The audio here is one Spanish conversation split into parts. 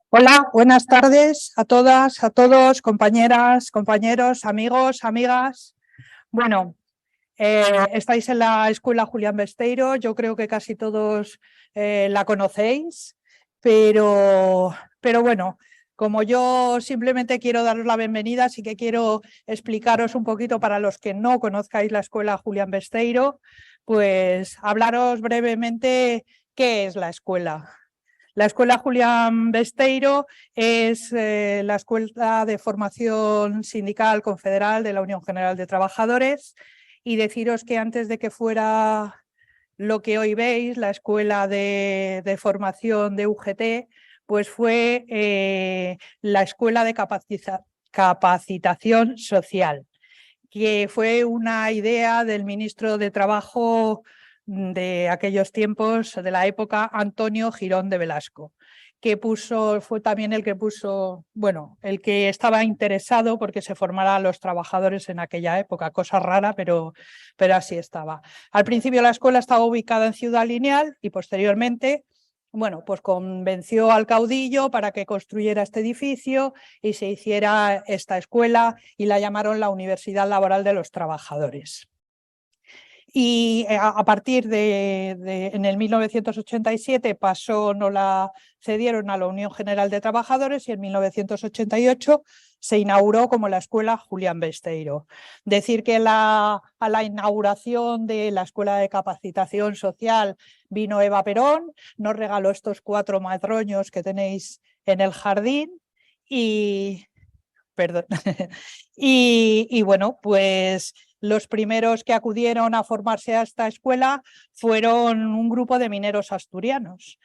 Hola, buenas tardes a todas, a todos, compañeras, compañeros, amigos, amigas. Bueno, estáis en la Escuela Julián Besteiro, yo creo que casi todos la conocéis, pero bueno, como yo simplemente quiero daros la bienvenida, sí que quiero explicaros un poquito para los que no conozcáis la Escuela Julián Besteiro, pues hablaros brevemente qué es la escuela. La Escuela Julián Besteiro es la escuela de formación sindical confederal de la Unión General de Trabajadores, y deciros que antes de que fuera lo que hoy veis, la escuela de formación de UGT, pues fue la escuela de capacitación social, que fue una idea del ministro de Trabajo de aquellos tiempos, de la época, Antonio Girón de Velasco, que fue también el que puso, bueno, el que estaba interesado porque se formara a los trabajadores en aquella época, cosa rara, pero así estaba. Al principio la escuela estaba ubicada en Ciudad Lineal y posteriormente, bueno, pues convenció al caudillo para que construyera este edificio y se hiciera esta escuela, y la llamaron la Universidad Laboral de los Trabajadores. Y a partir en el 1987 nos la cedieron a la Unión General de Trabajadores, y en 1988 se inauguró como la Escuela Julián Besteiro. Decir que a la inauguración de la Escuela de Capacitación Social vino Eva Perón, nos regaló estos 4 madroños que tenéis en el jardín y... Perdón. Y bueno, pues los primeros que acudieron a formarse a esta escuela fueron un grupo de mineros asturianos,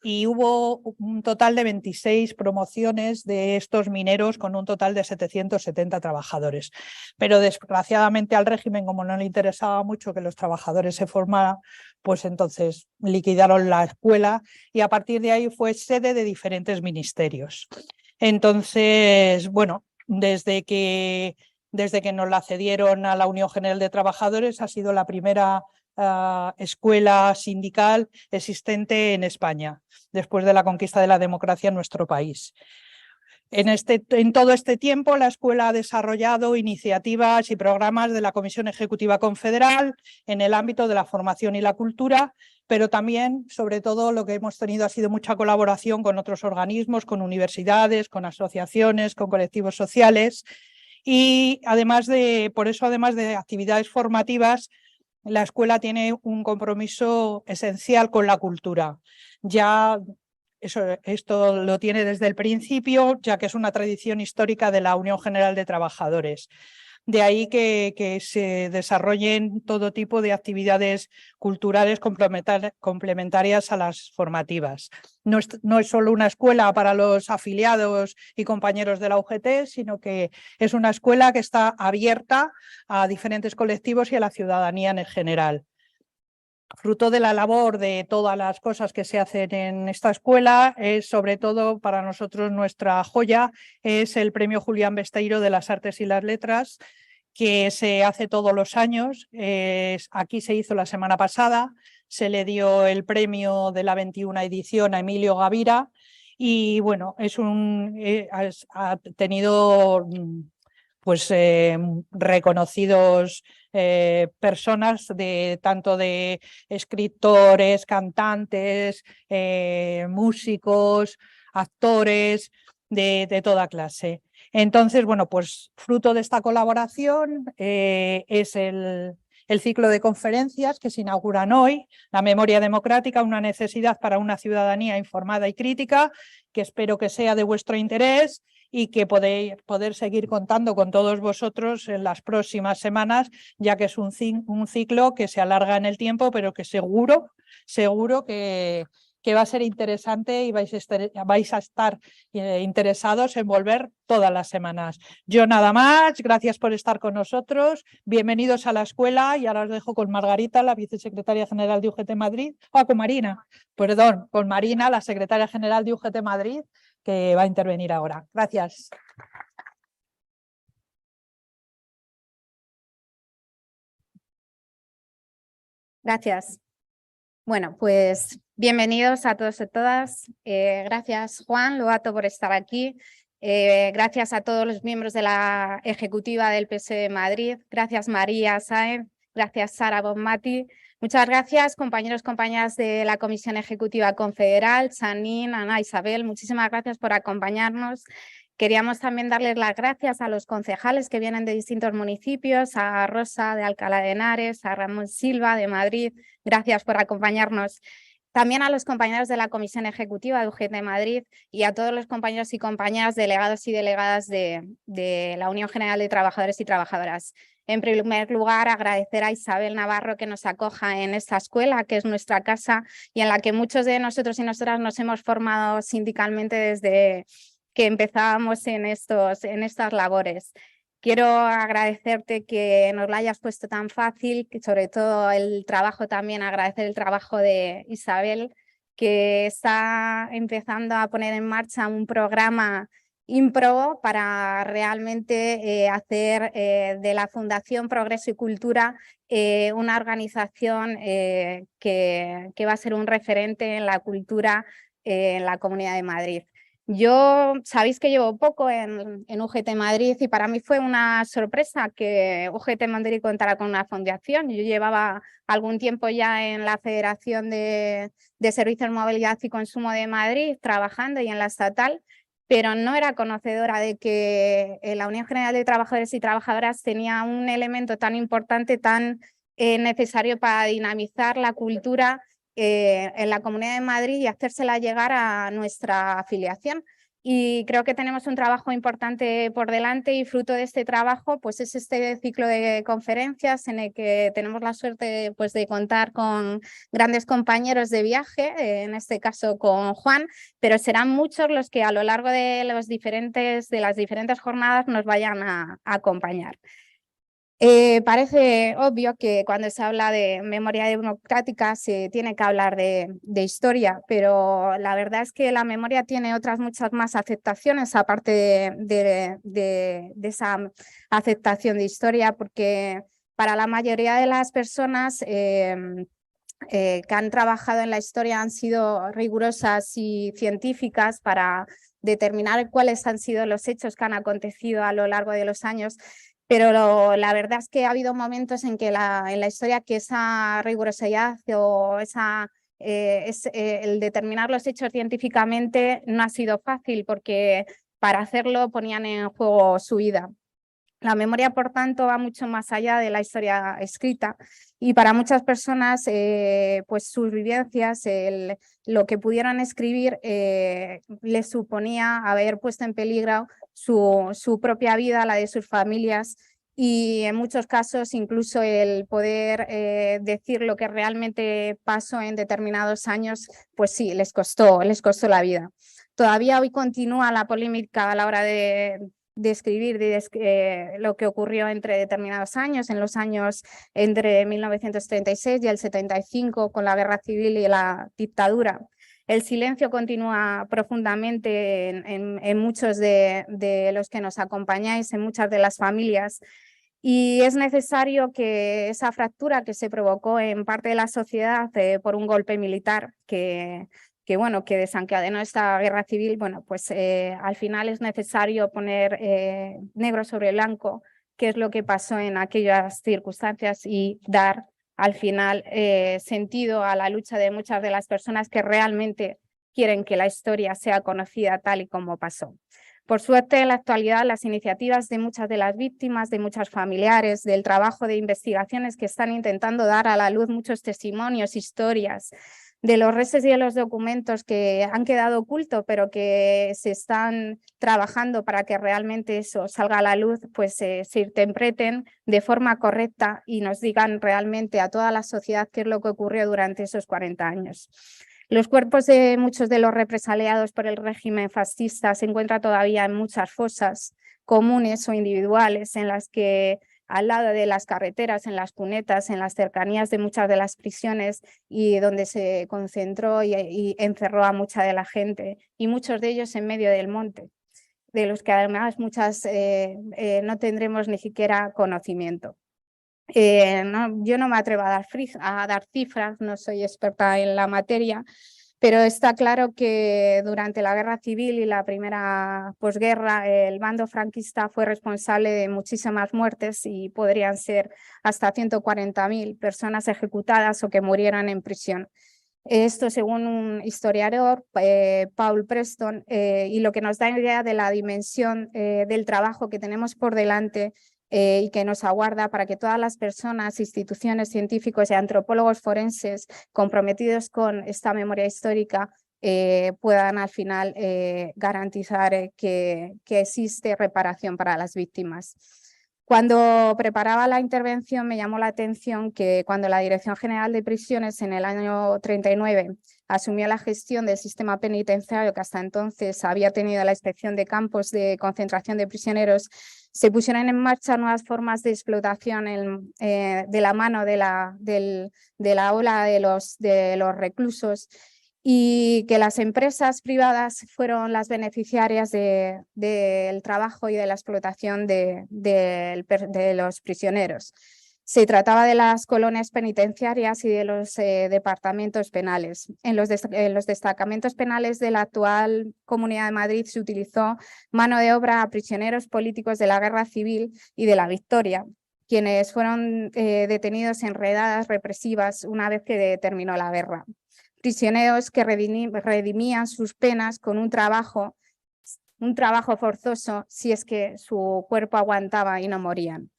y hubo un total de 26 promociones de estos mineros con un total de 770 trabajadores. Pero desgraciadamente al régimen, como no le interesaba mucho que los trabajadores se formaran, pues entonces liquidaron la escuela, y a partir de ahí fue sede de diferentes ministerios. Entonces, bueno, desde que nos la cedieron a la Unión General de Trabajadores, ha sido la primera escuela sindical existente en España, después de la conquista de la democracia en nuestro país. En todo este tiempo, la escuela ha desarrollado iniciativas y programas de la Comisión Ejecutiva Confederal en el ámbito de la formación y la cultura, pero también, sobre todo, lo que hemos tenido ha sido mucha colaboración con otros organismos, con universidades, con asociaciones, con colectivos sociales. Y por eso, además de actividades formativas, la escuela tiene un compromiso esencial con la cultura. Esto lo tiene desde el principio, ya que es una tradición histórica de la Unión General de Trabajadores. De ahí que se desarrollen todo tipo de actividades culturales complementarias a las formativas. No es solo una escuela para los afiliados y compañeros de la UGT, sino que es una escuela que está abierta a diferentes colectivos y a la ciudadanía en general. Fruto de la labor de todas las cosas que se hacen en esta escuela, es sobre todo para nosotros nuestra joya, es el Premio Julián Besteiro de las Artes y las Letras, que se hace todos los años. Aquí se hizo la semana pasada, se le dio el premio de la 21ª edición a Emilio Gavira, y bueno, ha tenido pues reconocidos personas tanto de escritores, cantantes, músicos, actores de toda clase. Entonces, bueno, pues fruto de esta colaboración es el ciclo de conferencias que se inauguran hoy: la memoria democrática, una necesidad para una ciudadanía informada y crítica, que espero que sea de vuestro interés y que poder seguir contando con todos vosotros en las próximas semanas, ya que es un ciclo que se alarga en el tiempo, pero que seguro que va a ser interesante, y vais a estar interesados en volver todas las semanas. Yo nada más, gracias por estar con nosotros, bienvenidos a la escuela, y ahora os dejo con Margarita, la vicesecretaria general de UGT Madrid, con Marina, perdón, con Marina, la secretaria general de UGT Madrid, que va a intervenir ahora. Gracias. Gracias. Bueno, pues bienvenidos a todos y todas. Gracias, Juan Lobato, por estar aquí. Gracias a todos los miembros de la ejecutiva del PSOE de Madrid. Gracias, María Sáenz. Gracias, Sara Bonmati. Muchas gracias, compañeros, compañeras de la Comisión Ejecutiva Confederal, Sanín, Ana, Isabel. Muchísimas gracias por acompañarnos. Queríamos también darles las gracias a los concejales que vienen de distintos municipios, a Rosa de Alcalá de Henares, a Ramón Silva de Madrid. Gracias por acompañarnos. También a los compañeros de la Comisión Ejecutiva de UGT de Madrid y a todos los compañeros y compañeras delegados y delegadas de la Unión General de Trabajadores y Trabajadoras. En primer lugar, agradecer a Isabel Navarro que nos acoja en esta escuela, que es nuestra casa y en la que muchos de nosotros y nosotras nos hemos formado sindicalmente desde que empezábamos en estas labores. Quiero agradecerte que nos lo hayas puesto tan fácil, que sobre todo el trabajo también, agradecer el trabajo de Isabel, que está empezando a poner en marcha un programa ímprobo para realmente hacer de la Fundación Progreso y Cultura una organización que va a ser un referente en la cultura en la Comunidad de Madrid. Yo, sabéis que llevo poco en UGT Madrid y para mí fue una sorpresa que UGT Madrid contara con una fundación. Yo llevaba algún tiempo ya en la Federación de Servicios, Movilidad y Consumo de Madrid trabajando y en la estatal, pero no era conocedora de que la Unión General de Trabajadores y Trabajadoras tenía un elemento tan importante, tan necesario para dinamizar la cultura en la Comunidad de Madrid y hacérsela llegar a nuestra afiliación. Y creo que tenemos un trabajo importante por delante y fruto de este trabajo pues es este ciclo de conferencias en el que tenemos la suerte pues, de contar con grandes compañeros de viaje, en este caso con Juan, pero serán muchos los que a lo largo de las diferentes jornadas nos vayan a acompañar. Parece obvio que cuando se habla de memoria democrática se tiene que hablar de historia, pero la verdad es que la memoria tiene otras muchas más aceptaciones aparte de esa aceptación de historia, porque para la mayoría de las personas que han trabajado en la historia han sido rigurosas y científicas para determinar cuáles han sido los hechos que han acontecido a lo largo de los años. Pero la verdad es que ha habido momentos en que en la historia que esa rigurosidad o el determinar los hechos científicamente no ha sido fácil porque para hacerlo ponían en juego su vida. La memoria, por tanto, va mucho más allá de la historia escrita y para muchas personas pues sus vivencias, lo que pudieron escribir les suponía haber puesto en peligro su propia vida, la de sus familias y en muchos casos incluso el poder decir lo que realmente pasó en determinados años, pues sí, les costó la vida. Todavía hoy continúa la polémica a la hora de escribir lo que ocurrió entre determinados años, en los años entre 1936 y el 75 con la guerra civil y la dictadura. El silencio continúa profundamente en muchos de los que nos acompañáis, en muchas de las familias. Y es necesario que esa fractura que se provocó en parte de la sociedad por un golpe militar que desencadenó esta guerra civil, bueno, pues al final es necesario poner negro sobre blanco qué es lo que pasó en aquellas circunstancias y dar al final sentido a la lucha de muchas de las personas que realmente quieren que la historia sea conocida tal y como pasó. Por suerte, en la actualidad, las iniciativas de muchas de las víctimas, de muchos familiares, del trabajo de investigaciones que están intentando dar a la luz muchos testimonios, historias, de los restos y de los documentos que han quedado ocultos, pero que se están trabajando para que realmente eso salga a la luz, pues se interpreten de forma correcta y nos digan realmente a toda la sociedad qué es lo que ocurrió durante esos 40 años. Los cuerpos de muchos de los represaliados por el régimen fascista se encuentran todavía en muchas fosas comunes o individuales en las que al lado de las carreteras, en las cunetas, en las cercanías de muchas de las prisiones y donde se concentró y encerró a mucha de la gente y muchos de ellos en medio del monte, de los que además muchas no tendremos ni siquiera conocimiento. Yo no me atrevo a dar cifras, no soy experta en la materia, pero está claro que durante la Guerra Civil y la primera posguerra, el bando franquista fue responsable de muchísimas muertes y podrían ser hasta 140.000 personas ejecutadas o que murieran en prisión. Esto según un historiador, Paul Preston, y lo que nos da idea de la dimensión del trabajo que tenemos por delante y que nos aguarda para que todas las personas, instituciones, científicos y antropólogos forenses comprometidos con esta memoria histórica puedan al final garantizar que existe reparación para las víctimas. Cuando preparaba la intervención me llamó la atención que cuando la Dirección General de Prisiones en el año 39 asumió la gestión del sistema penitenciario que hasta entonces había tenido la inspección de campos de concentración de prisioneros, se pusieron en marcha nuevas formas de explotación de la mano de la ola de los reclusos, y que las empresas privadas fueron las beneficiarias del trabajo y de la explotación de los prisioneros. Se trataba de las colonias penitenciarias y de los departamentos penales. En los destacamentos penales de la actual Comunidad de Madrid se utilizó mano de obra a prisioneros políticos de la Guerra Civil y de la Victoria, quienes fueron detenidos en redadas represivas una vez que terminó la guerra. Prisioneros que redimían sus penas con un trabajo forzoso si es que su cuerpo aguantaba y no morían.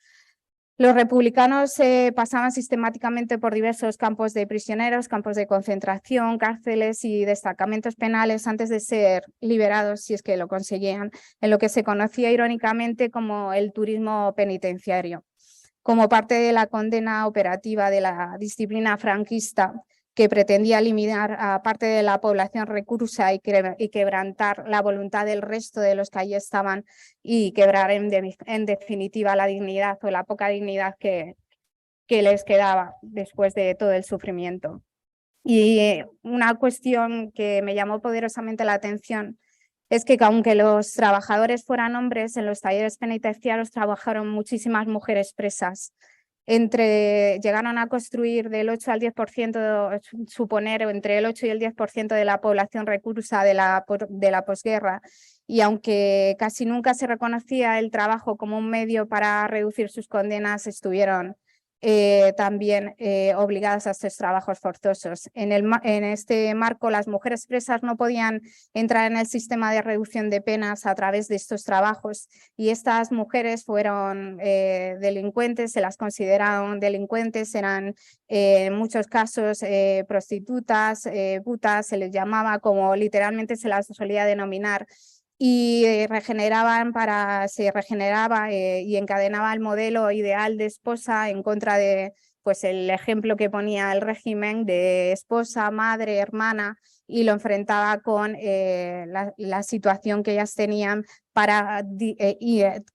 Los republicanos pasaban sistemáticamente por diversos campos de prisioneros, campos de concentración, cárceles y destacamentos penales antes de ser liberados, si es que lo conseguían, en lo que se conocía irónicamente como el turismo penitenciario. Como parte de la condena operativa de la disciplina franquista, que pretendía eliminar a parte de la población reclusa y quebrantar la voluntad del resto de los que allí estaban y quebrar en definitiva la dignidad o la poca dignidad que les quedaba después de todo el sufrimiento. Y una cuestión que me llamó poderosamente la atención es que aunque los trabajadores fueran hombres, en los talleres penitenciarios trabajaron muchísimas mujeres presas. Llegaron a construir del 8 al 10%, suponer entre el 8 y el 10% de la población reclusa de la posguerra, y aunque casi nunca se reconocía el trabajo como un medio para reducir sus condenas, estuvieron también obligadas a estos trabajos forzosos. En este marco, las mujeres presas no podían entrar en el sistema de reducción de penas a través de estos trabajos, y estas mujeres fueron delincuentes, se las consideraron delincuentes, eran en muchos casos prostitutas, putas, se les llamaba, como literalmente se las solía denominar, y se regeneraba y encadenaba el modelo ideal de esposa en contra de pues el ejemplo que ponía el régimen de esposa, madre, hermana, y lo enfrentaba con la situación que ellas tenían para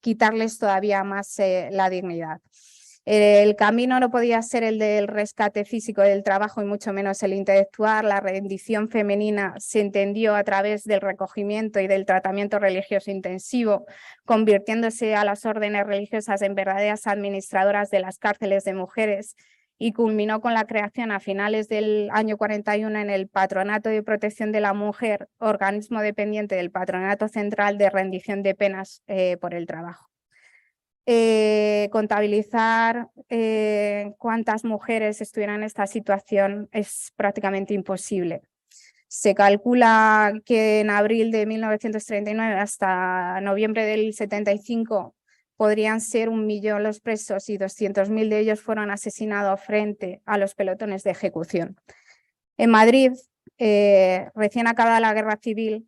quitarles todavía más la dignidad. El camino no podía ser el del rescate físico del trabajo y mucho menos el intelectual. La rendición femenina se entendió a través del recogimiento y del tratamiento religioso intensivo, convirtiéndose a las órdenes religiosas en verdaderas administradoras de las cárceles de mujeres, y culminó con la creación a finales del año 41 en el Patronato de Protección de la Mujer, organismo dependiente del Patronato Central de Rendición de Penas por el Trabajo. Contabilizar cuántas mujeres estuvieran en esta situación es prácticamente imposible. Se calcula que en abril de 1939 hasta noviembre del 75 podrían ser 1 millón los presos y 200.000 de ellos fueron asesinados frente a los pelotones de ejecución. En Madrid, recién acabada la Guerra Civil,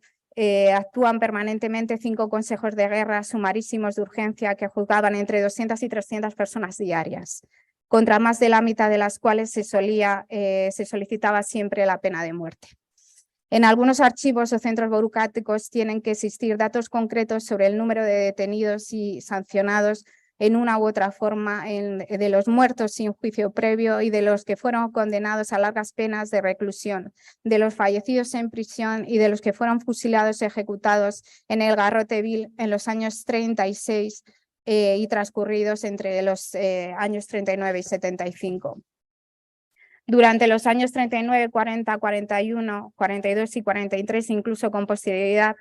actúan permanentemente 5 consejos de guerra sumarísimos de urgencia que juzgaban entre 200 y 300 personas diarias, contra más de la mitad de las cuales se solicitaba siempre la pena de muerte. En algunos archivos o centros burocráticos tienen que existir datos concretos sobre el número de detenidos y sancionados en una u otra forma, de los muertos sin juicio previo y de los que fueron condenados a largas penas de reclusión, de los fallecidos en prisión y de los que fueron fusilados y ejecutados en el Garrote Vil en los años 36, 37 y 38. y transcurridos entre los años 39 y 75. Durante los años 39, 40, 41, 42 y 43, incluso con posterioridad,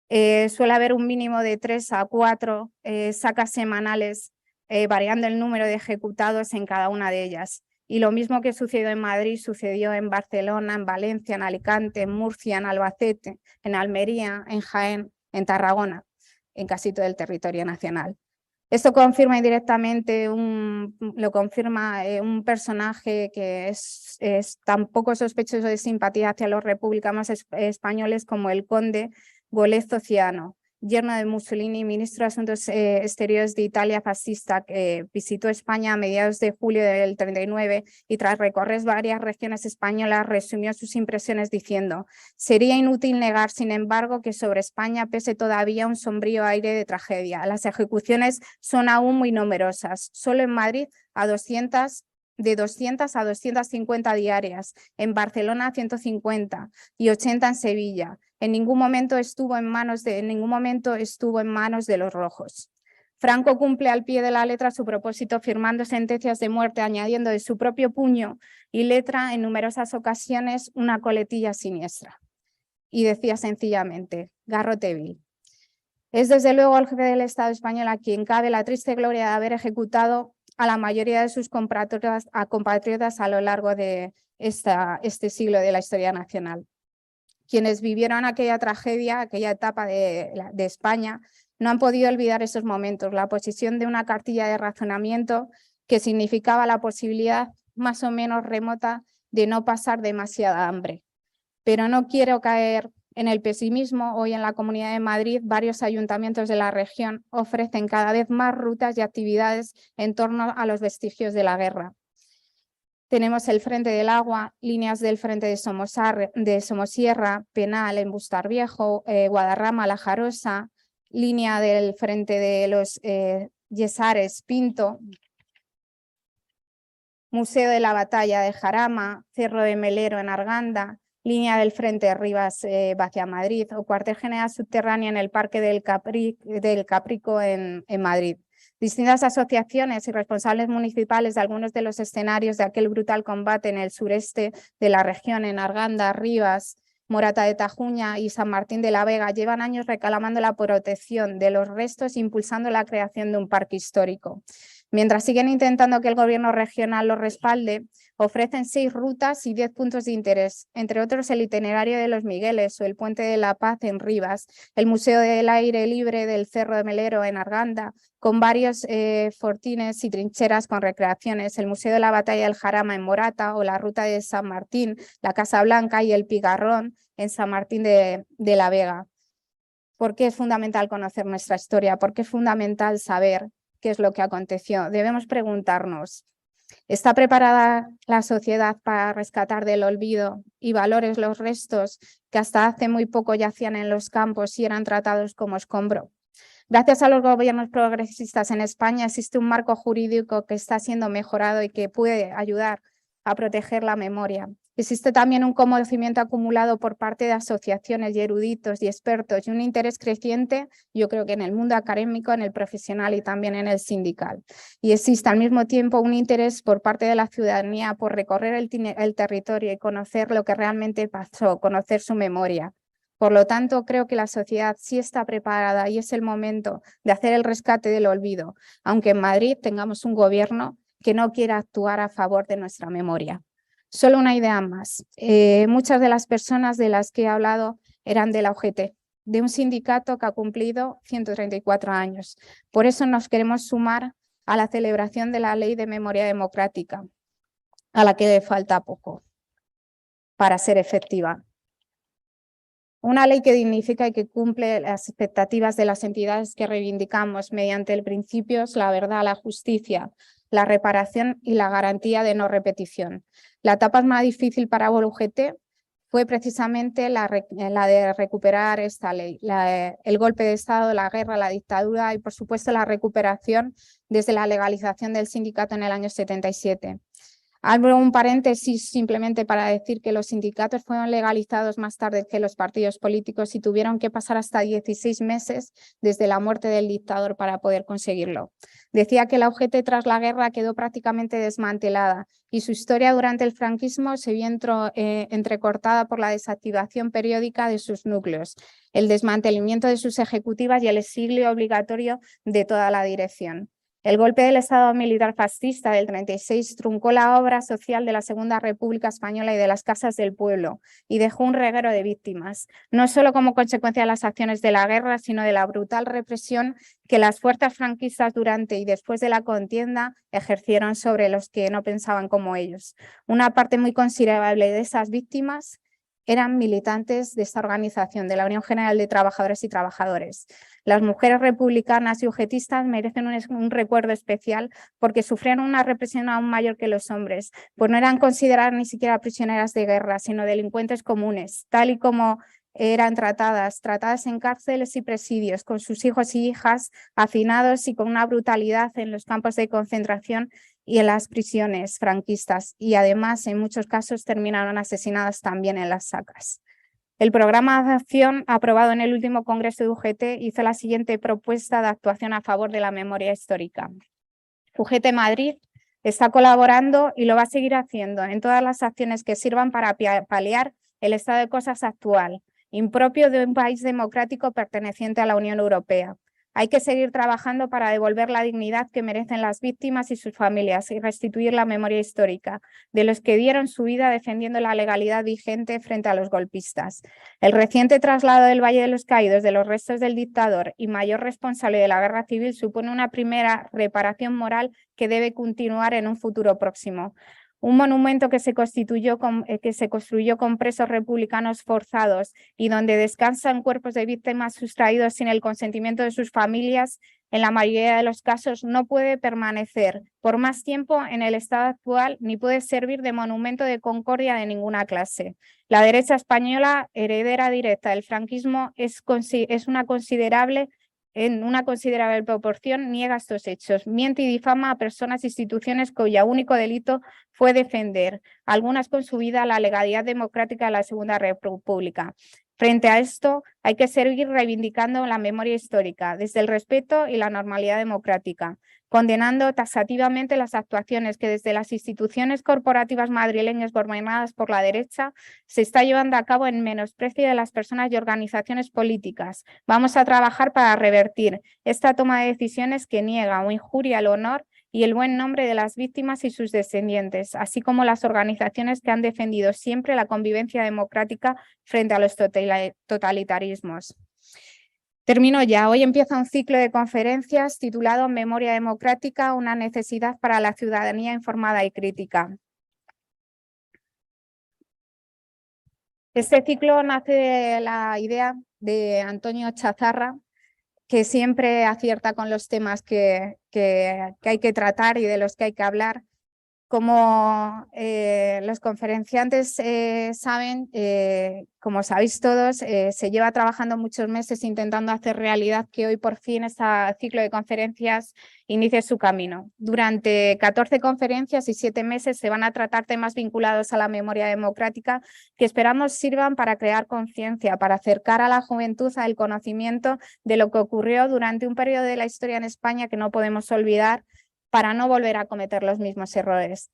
suele haber un mínimo de 3 a 4 sacas semanales, variando el número de ejecutados en cada una de ellas. Y lo mismo que sucedió en Madrid, sucedió en Barcelona, en Valencia, en Alicante, en Murcia, en Albacete, en Almería, en Jaén, en Tarragona, en casi todo el territorio nacional. Esto confirma indirectamente un personaje que es tan poco sospechoso de simpatía hacia los republicanos españoles como el conde Golezo Ciano, yerno de Mussolini, ministro de Asuntos Exteriores de Italia fascista, que visitó España a mediados de julio del 39 y tras recorrer varias regiones españolas resumió sus impresiones diciendo: sería inútil negar, sin embargo, que sobre España pese todavía un sombrío aire de tragedia. Las ejecuciones son aún muy numerosas. Solo en Madrid de 200 a 250 diarias, en Barcelona 150 y 80 en Sevilla. En ningún momento estuvo en manos de los rojos. Franco cumple al pie de la letra su propósito firmando sentencias de muerte, añadiendo de su propio puño y letra en numerosas ocasiones una coletilla siniestra. Y decía sencillamente: garrote vil. Es desde luego el jefe del Estado español a quien cabe la triste gloria de haber ejecutado a la mayoría de sus compatriotas a lo largo de este siglo de la historia nacional. Quienes vivieron aquella tragedia, aquella etapa de España, no han podido olvidar esos momentos, la posición de una cartilla de razonamiento que significaba la posibilidad más o menos remota de no pasar demasiada hambre. Pero no quiero caer en el pesimismo. Hoy en la Comunidad de Madrid varios ayuntamientos de la región ofrecen cada vez más rutas y actividades en torno a los vestigios de la guerra. Tenemos el Frente del Agua, líneas del Frente de Somosierra, Penal en Bustarviejo, Guadarrama, La Jarosa, línea del Frente de los Yesares, Pinto, Museo de la Batalla de Jarama, Cerro de Melero en Arganda, línea del Frente Rivas hacia Madrid o cuartel general subterráneo en el Parque del Caprico en Madrid. Distintas asociaciones y responsables municipales de algunos de los escenarios de aquel brutal combate en el sureste de la región, en Arganda, Rivas, Morata de Tajuña y San Martín de la Vega, llevan años reclamando la protección de los restos e impulsando la creación de un parque histórico. Mientras siguen intentando que el gobierno regional los respalde, ofrecen 6 rutas y 10 puntos de interés, entre otros el itinerario de los Migueles o el Puente de la Paz en Rivas, el Museo del Aire Libre del Cerro de Melero en Arganda, con varios fortines y trincheras con recreaciones, el Museo de la Batalla del Jarama en Morata o la Ruta de San Martín, la Casa Blanca y el Pigarrón en San Martín de la Vega. ¿Por qué es fundamental conocer nuestra historia? ¿Por qué es fundamental saber qué es lo que aconteció? Debemos preguntarnos: ¿está preparada la sociedad para rescatar del olvido y valores los restos que hasta hace muy poco yacían en los campos y eran tratados como escombro? Gracias a los gobiernos progresistas en España existe un marco jurídico que está siendo mejorado y que puede ayudar a proteger la memoria. Existe también un conocimiento acumulado por parte de asociaciones y eruditos y expertos y un interés creciente, yo creo que en el mundo académico, en el profesional y también en el sindical. Y existe al mismo tiempo un interés por parte de la ciudadanía por recorrer el territorio y conocer lo que realmente pasó, conocer su memoria. Por lo tanto, creo que la sociedad sí está preparada y es el momento de hacer el rescate del olvido, aunque en Madrid tengamos un gobierno que no quiera actuar a favor de nuestra memoria. Solo una idea más. Muchas de las personas de las que he hablado eran de la UGT, de un sindicato que ha cumplido 134 años. Por eso nos queremos sumar a la celebración de la Ley de Memoria Democrática, a la que le falta poco para ser efectiva. Una ley que dignifica y que cumple las expectativas de las entidades que reivindicamos mediante el principios, la verdad, la justicia, la reparación y la garantía de no repetición. La etapa más difícil para la UGT fue precisamente la de recuperar esta ley, el golpe de Estado, la guerra, la dictadura y, por supuesto, la recuperación desde la legalización del sindicato en el año 77. Abro un paréntesis simplemente para decir que los sindicatos fueron legalizados más tarde que los partidos políticos y tuvieron que pasar hasta 16 meses desde la muerte del dictador para poder conseguirlo. Decía que la UGT tras la guerra quedó prácticamente desmantelada y su historia durante el franquismo se vio entrecortada por la desactivación periódica de sus núcleos, el desmantelamiento de sus ejecutivas y el exilio obligatorio de toda la dirección. El golpe del Estado militar fascista del 36 truncó la obra social de la Segunda República Española y de las casas del pueblo y dejó un reguero de víctimas, no solo como consecuencia de las acciones de la guerra, sino de la brutal represión que las fuerzas franquistas durante y después de la contienda ejercieron sobre los que no pensaban como ellos. Una parte muy considerable de esas víctimas eran militantes de esta organización, de la Unión General de Trabajadores y Trabajadores. Las mujeres republicanas y ugetistas merecen un recuerdo especial porque sufrieron una represión aún mayor que los hombres, pues no eran consideradas ni siquiera prisioneras de guerra, sino delincuentes comunes, tal y como eran tratadas en cárceles y presidios, con sus hijos y hijas hacinados y con una brutalidad en los campos de concentración y en las prisiones franquistas, y además en muchos casos terminaron asesinadas también en las sacras. El programa de acción aprobado en el último congreso de UGT hizo la siguiente propuesta de actuación a favor de la memoria histórica. UGT Madrid está colaborando y lo va a seguir haciendo en todas las acciones que sirvan para paliar el estado de cosas actual, impropio de un país democrático perteneciente a la Unión Europea. Hay que seguir trabajando para devolver la dignidad que merecen las víctimas y sus familias y restituir la memoria histórica de los que dieron su vida defendiendo la legalidad vigente frente a los golpistas. El reciente traslado del Valle de los Caídos de los restos del dictador y mayor responsable de la guerra civil supone una primera reparación moral que debe continuar en un futuro próximo. Un monumento que se construyó con presos republicanos forzados y donde descansan cuerpos de víctimas sustraídos sin el consentimiento de sus familias, en la mayoría de los casos no puede permanecer por más tiempo en el estado actual ni puede servir de monumento de concordia de ninguna clase. La derecha española, heredera directa del franquismo, en una considerable proporción niega estos hechos, miente y difama a personas e instituciones cuyo único delito fue defender, algunas con su vida, la legalidad democrática de la Segunda República. Frente a esto, hay que seguir reivindicando la memoria histórica desde el respeto y la normalidad democrática, condenando taxativamente las actuaciones que desde las instituciones corporativas madrileñas gobernadas por la derecha se está llevando a cabo en menosprecio de las personas y organizaciones políticas. Vamos a trabajar para revertir esta toma de decisiones que niega o injuria el honor y el buen nombre de las víctimas y sus descendientes, así como las organizaciones que han defendido siempre la convivencia democrática frente a los totalitarismos. Termino ya. Hoy empieza un ciclo de conferencias titulado Memoria Democrática, una necesidad para la ciudadanía informada y crítica. Este ciclo nace de la idea de Antonio Chazarra, que siempre acierta con los temas que hay que tratar y de los que hay que hablar. Como los conferenciantes saben, como sabéis todos, se lleva trabajando muchos meses intentando hacer realidad que hoy por fin este ciclo de conferencias inicie su camino. Durante 14 conferencias y 7 meses se van a tratar temas vinculados a la memoria democrática que esperamos sirvan para crear conciencia, para acercar a la juventud al conocimiento de lo que ocurrió durante un periodo de la historia en España que no podemos olvidar, para no volver a cometer los mismos errores.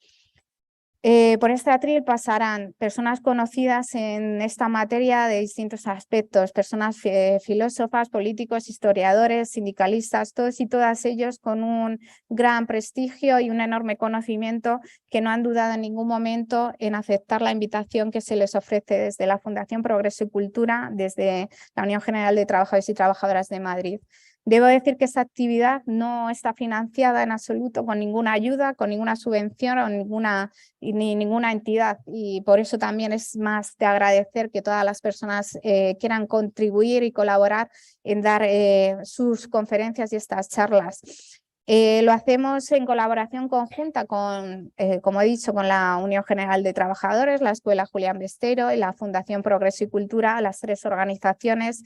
Por este atril pasarán personas conocidas en esta materia de distintos aspectos, personas filósofas, políticos, historiadores, sindicalistas, todos y todas ellos con un gran prestigio y un enorme conocimiento que no han dudado en ningún momento en aceptar la invitación que se les ofrece desde la Fundación Progreso y Cultura, desde la Unión General de Trabajadores y Trabajadoras de Madrid. Debo decir que esta actividad no está financiada en absoluto con ninguna ayuda, con ninguna subvención o ninguna entidad, y por eso también es más de agradecer que todas las personas quieran contribuir y colaborar en dar sus conferencias y estas charlas. Lo hacemos en colaboración conjunta con, como he dicho, con la Unión General de Trabajadores, la Escuela Julián Besteiro y la Fundación Progreso y Cultura, las 3 organizaciones.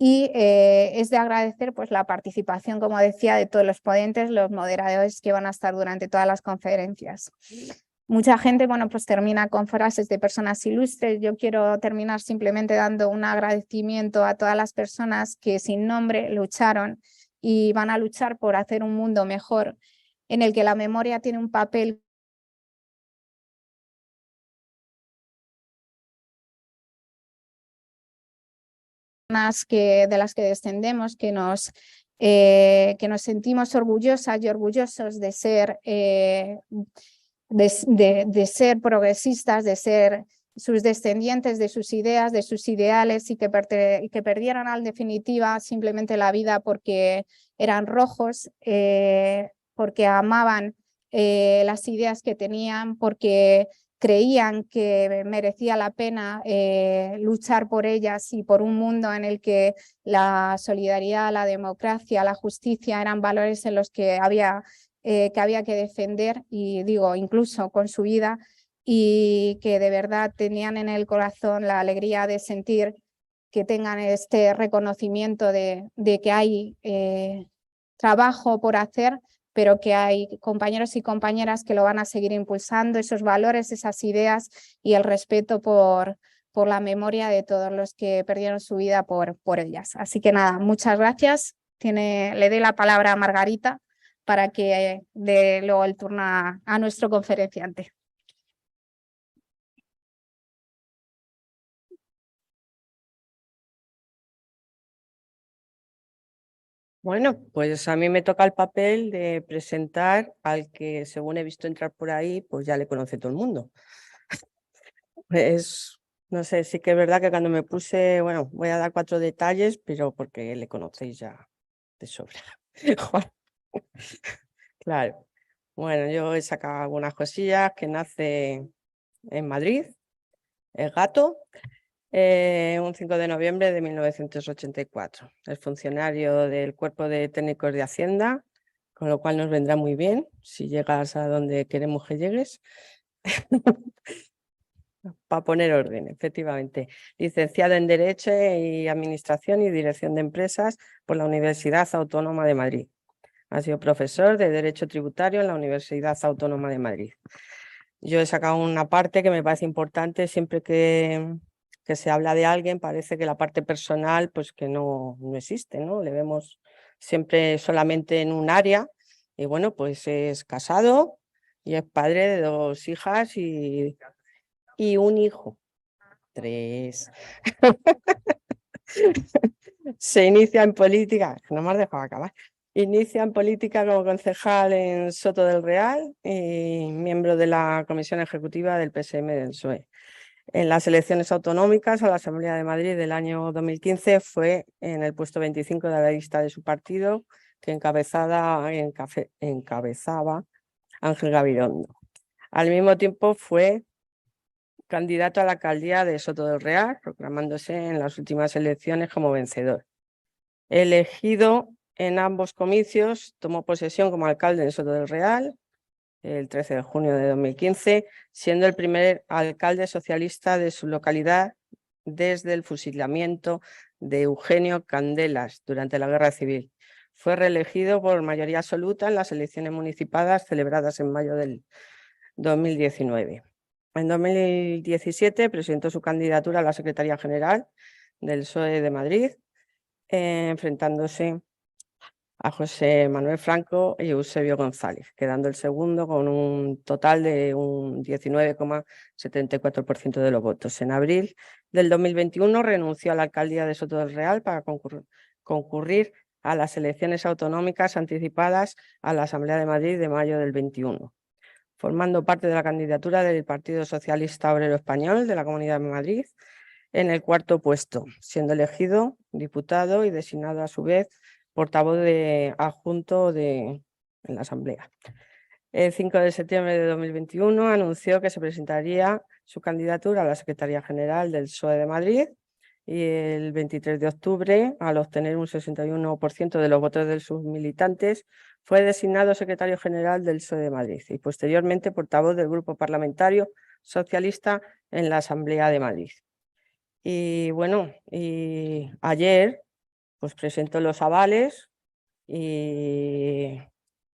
Y es de agradecer pues, la participación, como decía, de todos los ponentes, los moderadores que van a estar durante todas las conferencias. Mucha gente, bueno, pues termina con frases de personas ilustres. Yo quiero terminar simplemente dando un agradecimiento a todas las personas que sin nombre lucharon y van a luchar por hacer un mundo mejor, en el que la memoria tiene un papel de las que descendemos, que nos sentimos orgullosas y orgullosos de ser, de ser progresistas, de ser sus descendientes, de sus ideas, de sus ideales, y que perdieron en definitiva simplemente la vida porque eran rojos, porque amaban las ideas que tenían, porque creían que merecía la pena luchar por ellas y por un mundo en el que la solidaridad, la democracia, la justicia eran valores en los que había que defender, y digo, incluso con su vida, y que de verdad tenían en el corazón la alegría de sentir que tengan este reconocimiento de que hay trabajo por hacer, pero que hay compañeros y compañeras que lo van a seguir impulsando, esos valores, esas ideas y el respeto por la memoria de todos los que perdieron su vida por ellas. Así que nada, muchas gracias. Le doy la palabra a Margarita para que dé luego el turno a nuestro conferenciante. Bueno, pues a mí me toca el papel de presentar al que, según he visto entrar por ahí, pues ya le conoce todo el mundo. No sé, sí que es verdad que cuando me puse, bueno, voy a dar 4 detalles, pero porque le conocéis ya de sobra. Juan. Claro. Bueno, yo he sacado algunas cosillas. Que nace en Madrid, es gato, un 5 de noviembre de 1984. Es funcionario del Cuerpo de Técnicos de Hacienda, con lo cual nos vendrá muy bien si llegas a donde queremos que llegues. Para poner orden, efectivamente. Licenciado en Derecho y Administración y Dirección de Empresas por la Universidad Autónoma de Madrid. Ha sido profesor de Derecho Tributario en la Universidad Autónoma de Madrid. Yo he sacado una parte que me parece importante. Siempre que se habla de alguien, parece que la parte personal pues que no existe, ¿no? Le vemos siempre solamente en un área. Y bueno, pues es casado y es padre de 2 hijas y un hijo. 3. Se inicia en política, no me has dejado acabar. Inicia en política como concejal en Soto del Real y miembro de la Comisión Ejecutiva del PSM del PSOE. En las elecciones autonómicas a la Asamblea de Madrid del año 2015 fue en el puesto 25 de la lista de su partido, que encabezaba Ángel Gabilondo. Al mismo tiempo fue candidato a la alcaldía de Soto del Real, proclamándose en las últimas elecciones como vencedor. Elegido en ambos comicios, tomó posesión como alcalde de Soto del Real el 13 de junio de 2015, siendo el primer alcalde socialista de su localidad desde el fusilamiento de Eugenio Candelas durante la Guerra Civil. Fue reelegido por mayoría absoluta en las elecciones municipales celebradas en mayo del 2019. En 2017 presentó su candidatura a la Secretaría General del PSOE de Madrid, enfrentándose a José Manuel Franco y Eusebio González, quedando el segundo con un total de un 19,74% de los votos. En abril del 2021 renunció a la alcaldía de Soto del Real para concurrir a las elecciones autonómicas anticipadas a la Asamblea de Madrid de mayo del 21. Formando parte de la candidatura del Partido Socialista Obrero Español de la Comunidad de Madrid, en el 4º puesto, siendo elegido diputado y designado a su vez portavoz adjunto en la Asamblea. El 5 de septiembre de 2021 anunció que se presentaría su candidatura a la Secretaría General del PSOE de Madrid, y el 23 de octubre, al obtener un 61% de los votos de sus militantes, fue designado secretario general del PSOE de Madrid y posteriormente portavoz del Grupo Parlamentario Socialista en la Asamblea de Madrid. Y bueno, ayer pues presentó los avales y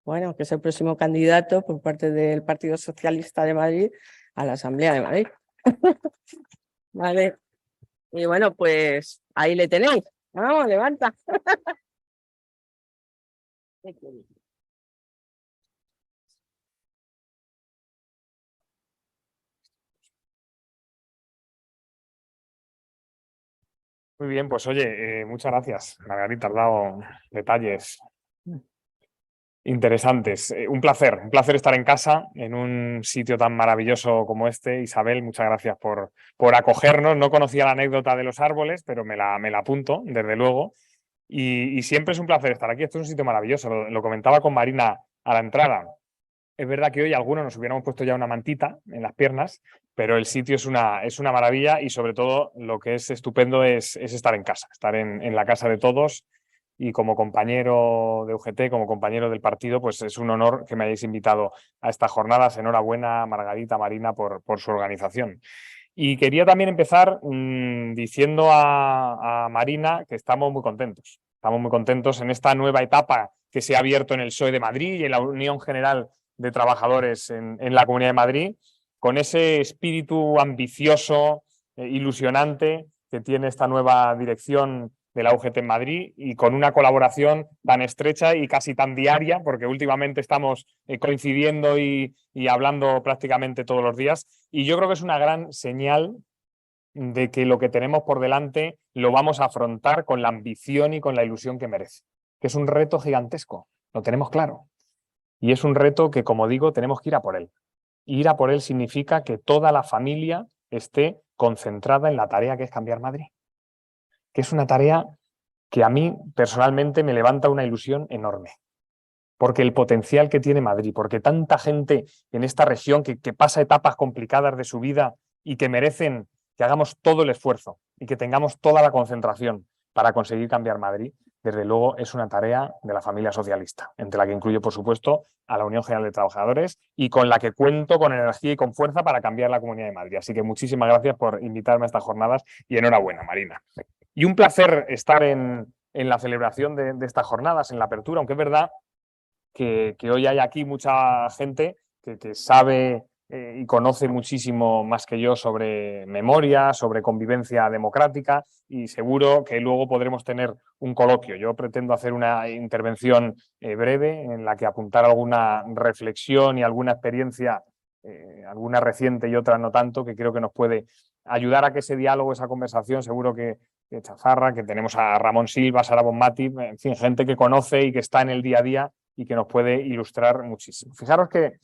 bueno, que es el próximo candidato por parte del Partido Socialista de Madrid a la Asamblea de Madrid. Vale. Y bueno, pues ahí le tenéis. Vamos, levanta. Muy bien, pues oye, muchas gracias, Margarita, has dado detalles interesantes. Un placer estar en casa, en un sitio tan maravilloso como este. Isabel, muchas gracias por acogernos. No conocía la anécdota de los árboles, pero me la apunto, desde luego. Y siempre es un placer estar aquí. Esto es un sitio maravilloso. Lo comentaba con Marina a la entrada. Es verdad que hoy algunos nos hubiéramos puesto ya una mantita en las piernas, pero el sitio es una maravilla y sobre todo lo que es estupendo es estar en casa, estar en la casa de todos y como compañero de UGT, como compañero del partido, pues es un honor que me hayáis invitado a estas jornadas. Enhorabuena, Margarita, Marina, por su organización. Y quería también empezar diciendo a Marina que estamos muy contentos. Estamos muy contentos en esta nueva etapa que se ha abierto en el PSOE de Madrid y en la Unión General de Trabajadores en la Comunidad de Madrid, con ese espíritu ambicioso, ilusionante que tiene esta nueva dirección de la UGT en Madrid y con una colaboración tan estrecha y casi tan diaria, porque últimamente estamos coincidiendo y hablando prácticamente todos los días. Y yo creo que es una gran señal de que lo que tenemos por delante lo vamos a afrontar con la ambición y con la ilusión que merece, que es un reto gigantesco, lo tenemos claro. Y es un reto que, como digo, tenemos que ir a por él. Ir a por él significa que toda la familia esté concentrada en la tarea que es cambiar Madrid, que es una tarea que a mí personalmente me levanta una ilusión enorme. Porque el potencial que tiene Madrid, porque tanta gente en esta región que pasa etapas complicadas de su vida y que merecen que hagamos todo el esfuerzo y que tengamos toda la concentración para conseguir cambiar Madrid, desde luego es una tarea de la familia socialista, entre la que incluyo, por supuesto, a la Unión General de Trabajadores y con la que cuento con energía y con fuerza para cambiar la Comunidad de Madrid. Así que muchísimas gracias por invitarme a estas jornadas y enhorabuena, Marina. Y un placer estar en la celebración de estas jornadas, en la apertura, aunque es verdad que hoy hay aquí mucha gente que sabe y conoce muchísimo más que yo sobre memoria, sobre convivencia democrática y seguro que luego podremos tener un coloquio. Yo pretendo hacer una intervención breve en la que apuntar alguna reflexión y alguna experiencia, alguna reciente y otra no tanto, que creo que nos puede ayudar a que ese diálogo, esa conversación, seguro que Chazarra, que tenemos a Ramón Silva, Sara Bonmati, en fin, gente que conoce y que está en el día a día y que nos puede ilustrar muchísimo. Fijaros que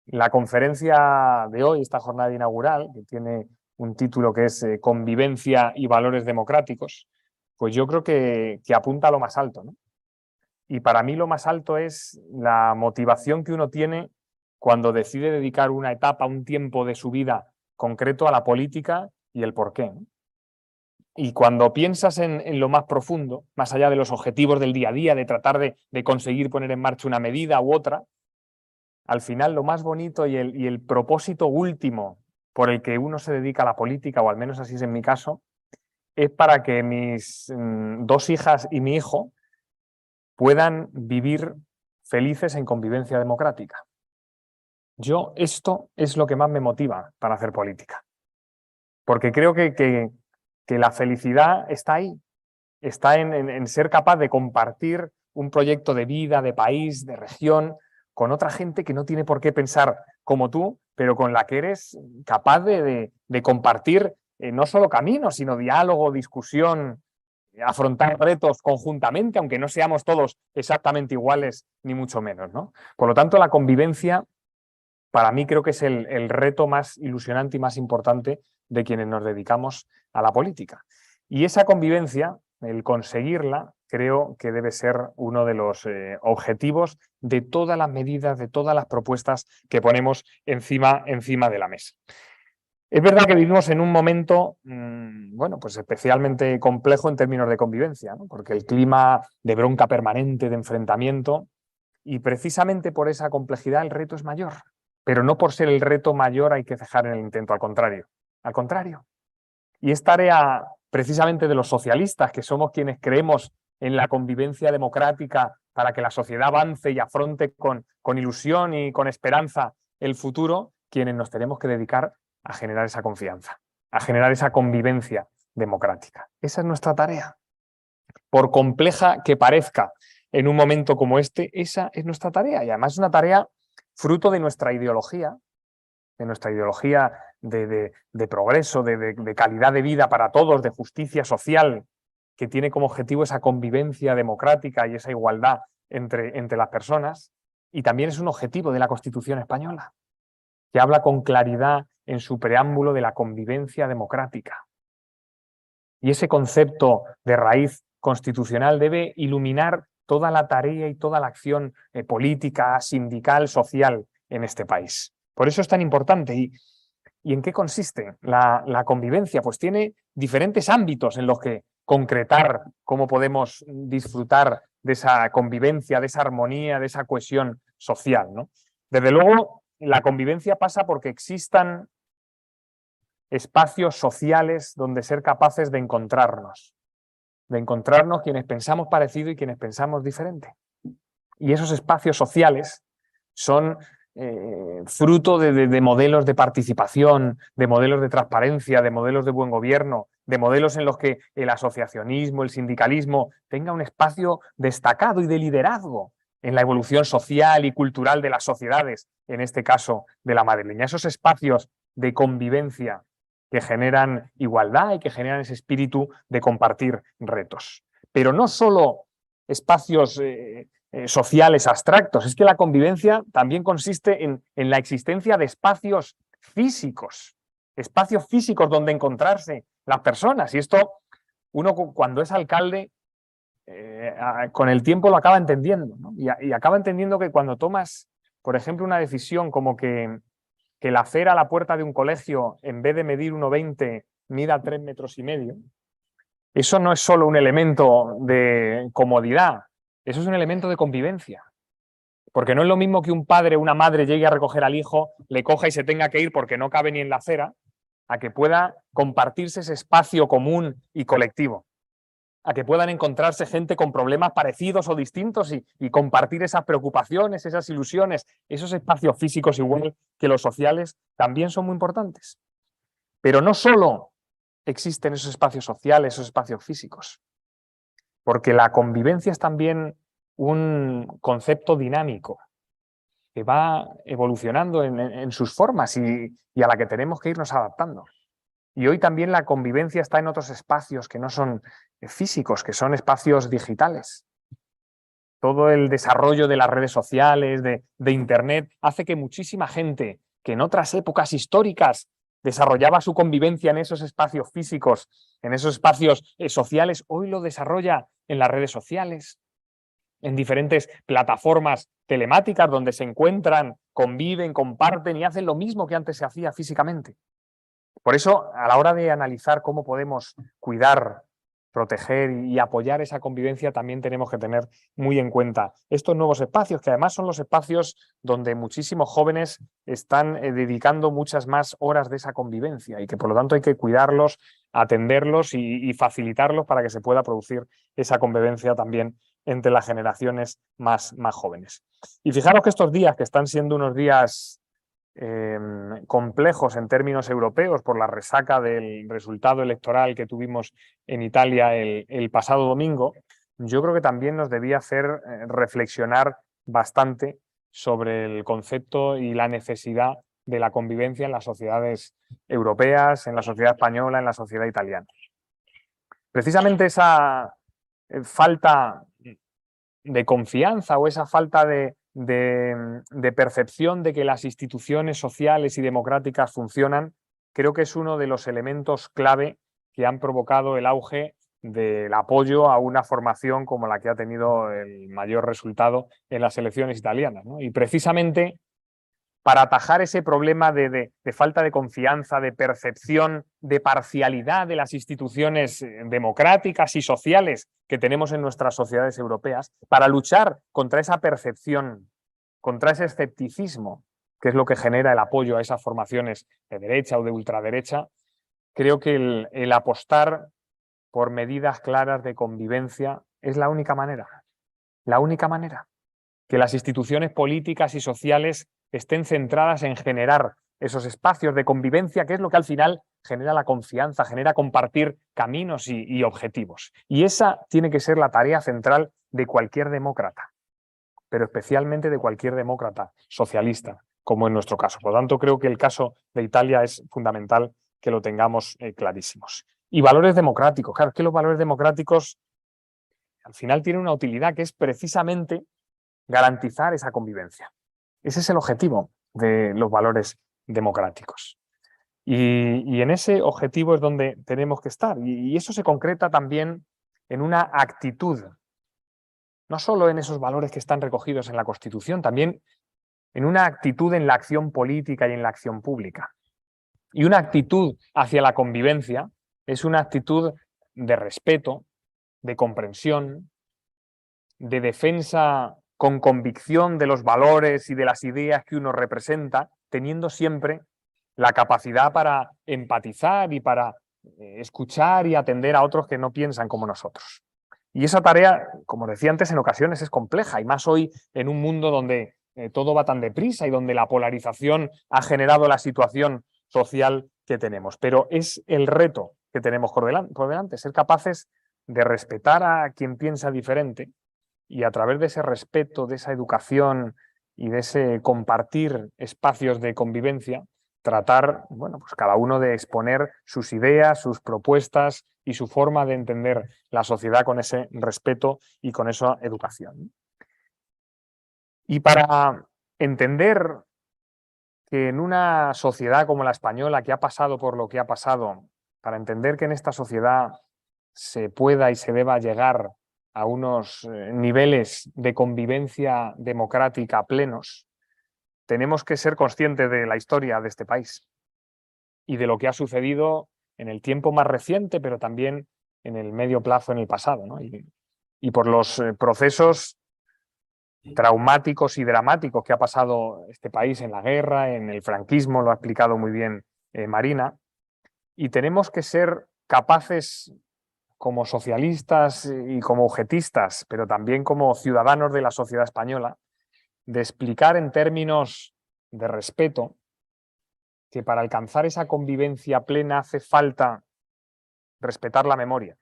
la conferencia de hoy, esta jornada inaugural, que tiene un título que es Convivencia y Valores Democráticos, pues yo creo que apunta a lo más alto, ¿no? Y para mí lo más alto es la motivación que uno tiene cuando decide dedicar una etapa, un tiempo de su vida concreto a la política y el porqué, ¿no? Y cuando piensas en lo más profundo, más allá de los objetivos del día a día, de tratar de conseguir poner en marcha una medida u otra, al final lo más bonito y el propósito último por el que uno se dedica a la política, o al menos así es en mi caso, es para que mis dos hijas y mi hijo puedan vivir felices en convivencia democrática. Esto es lo que más me motiva para hacer política. Porque creo que la felicidad está ahí, está en ser capaz de compartir un proyecto de vida, de país, de región, con otra gente que no tiene por qué pensar como tú, pero con la que eres capaz de compartir no solo caminos, sino diálogo, discusión, afrontar retos conjuntamente, aunque no seamos todos exactamente iguales, ni mucho menos, ¿no? Por lo tanto, la convivencia, para mí creo que es el reto más ilusionante y más importante de quienes nos dedicamos a la política. Y esa convivencia, el conseguirla, creo que debe ser uno de los objetivos de todas las medidas, de todas las propuestas que ponemos encima de la mesa. Es verdad que vivimos en un momento, bueno, pues especialmente complejo en términos de convivencia, ¿no? Porque el clima de bronca permanente, de enfrentamiento, y precisamente por esa complejidad el reto es mayor. Pero no por ser el reto mayor hay que cejar en el intento, al contrario. Al contrario. Y es tarea precisamente de los socialistas, que somos quienes creemos en la convivencia democrática para que la sociedad avance y afronte con ilusión y con esperanza el futuro, quienes nos tenemos que dedicar a generar esa confianza, a generar esa convivencia democrática. Esa es nuestra tarea. Por compleja que parezca en un momento como este, esa es nuestra tarea. Y además es una tarea fruto de nuestra ideología de progreso, de calidad de vida para todos, de justicia social, que tiene como objetivo esa convivencia democrática y esa igualdad entre las personas. Y también es un objetivo de la Constitución española, que habla con claridad en su preámbulo de la convivencia democrática. Y ese concepto de raíz constitucional debe iluminar toda la tarea y toda la acción política, sindical, social en este país. Por eso es tan importante. ¿Y en qué consiste la convivencia? Pues tiene diferentes ámbitos en los que concretar cómo podemos disfrutar de esa convivencia, de esa armonía, de esa cohesión social, ¿no? Desde luego, la convivencia pasa porque existan espacios sociales donde ser capaces de encontrarnos quienes pensamos parecido y quienes pensamos diferente. Y esos espacios sociales son fruto de modelos de participación, de modelos de transparencia, de modelos de buen gobierno, de modelos en los que el asociacionismo, el sindicalismo tenga un espacio destacado y de liderazgo en la evolución social y cultural de las sociedades, en este caso de la madrileña. Esos espacios de convivencia que generan igualdad y que generan ese espíritu de compartir retos. Pero no solo espacios sociales abstractos, es que la convivencia también consiste en la existencia de espacios físicos donde encontrarse las personas. Y esto uno cuando es alcalde con el tiempo lo acaba entendiendo, ¿no? Y acaba entendiendo que cuando tomas, por ejemplo, una decisión como que la acera a la puerta de un colegio, en vez de medir 1,20, mida 3,5 metros, eso no es solo un elemento de comodidad, eso es un elemento de convivencia. Porque no es lo mismo que un padre o una madre llegue a recoger al hijo, le coja y se tenga que ir porque no cabe ni en la acera, a que pueda compartirse ese espacio común y colectivo, a que puedan encontrarse gente con problemas parecidos o distintos y compartir esas preocupaciones, esas ilusiones, esos espacios físicos igual que los sociales también son muy importantes. Pero no solo existen esos espacios sociales, esos espacios físicos, porque la convivencia es también un concepto dinámico que va evolucionando en sus formas y a la que tenemos que irnos adaptando. Y hoy también la convivencia está en otros espacios que no son físicos, que son espacios digitales. Todo el desarrollo de las redes sociales, de Internet, hace que muchísima gente que en otras épocas históricas desarrollaba su convivencia en esos espacios físicos, en esos espacios sociales, hoy lo desarrolla en las redes sociales, en diferentes plataformas telemáticas donde se encuentran, conviven, comparten y hacen lo mismo que antes se hacía físicamente. Por eso, a la hora de analizar cómo podemos cuidar, proteger y apoyar esa convivencia, también tenemos que tener muy en cuenta estos nuevos espacios, que además son los espacios donde muchísimos jóvenes están dedicando muchas más horas de esa convivencia y que por lo tanto hay que cuidarlos, atenderlos y facilitarlos para que se pueda producir esa convivencia también entre las generaciones más jóvenes. Y fijaros que estos días, que están siendo unos días complejos en términos europeos por la resaca del resultado electoral que tuvimos en Italia el pasado domingo, yo creo que también nos debía hacer reflexionar bastante sobre el concepto y la necesidad de la convivencia en las sociedades europeas, en la sociedad española, en la sociedad italiana. Precisamente esa falta de confianza o esa falta de percepción de que las instituciones sociales y democráticas funcionan, creo que es uno de los elementos clave que han provocado el auge del apoyo a una formación como la que ha tenido el mayor resultado en las elecciones italianas, ¿no? Y precisamente para atajar ese problema de falta de confianza, de percepción, de parcialidad de las instituciones democráticas y sociales que tenemos en nuestras sociedades europeas, para luchar contra esa percepción, contra ese escepticismo, que es lo que genera el apoyo a esas formaciones de derecha o de ultraderecha, creo que el apostar por medidas claras de convivencia es la única manera. la única manera. Que las instituciones políticas y sociales estén centradas en generar esos espacios de convivencia, que es lo que al final genera la confianza, genera compartir caminos y objetivos. Y esa tiene que ser la tarea central de cualquier demócrata, pero especialmente de cualquier demócrata socialista, como en nuestro caso. Por lo tanto, creo que el caso de Italia es fundamental que lo tengamos clarísimos. Y valores democráticos. Claro, es que los valores democráticos al final tienen una utilidad que es precisamente garantizar esa convivencia. Ese es el objetivo de los valores democráticos. Y en ese objetivo es donde tenemos que estar. Y eso se concreta también en una actitud, no solo en esos valores que están recogidos en la Constitución, también en una actitud en la acción política y en la acción pública. Y una actitud hacia la convivencia es una actitud de respeto, de comprensión, de defensa con convicción de los valores y de las ideas que uno representa, teniendo siempre la capacidad para empatizar y para escuchar y atender a otros que no piensan como nosotros. Y esa tarea, como decía antes, en ocasiones es compleja, y más hoy en un mundo donde todo va tan deprisa y donde la polarización ha generado la situación social que tenemos. Pero es el reto que tenemos por delante, ser capaces de respetar a quien piensa diferente, y a través de ese respeto, de esa educación y de ese compartir espacios de convivencia, tratar, bueno, pues cada uno de exponer sus ideas, sus propuestas y su forma de entender la sociedad con ese respeto y con esa educación. Y para entender que en una sociedad como la española, que ha pasado por lo que ha pasado, para entender que en esta sociedad se pueda y se deba llegar a unos niveles de convivencia democrática plenos, tenemos que ser conscientes de la historia de este país y de lo que ha sucedido en el tiempo más reciente, pero también en el medio plazo, en el pasado, ¿no? Y por los procesos traumáticos y dramáticos que ha pasado este país en la guerra, en el franquismo, lo ha explicado muy bien Marina, y tenemos que ser capaces, como socialistas y como objetistas, pero también como ciudadanos de la sociedad española, de explicar en términos de respeto que para alcanzar esa convivencia plena hace falta respetar la memoria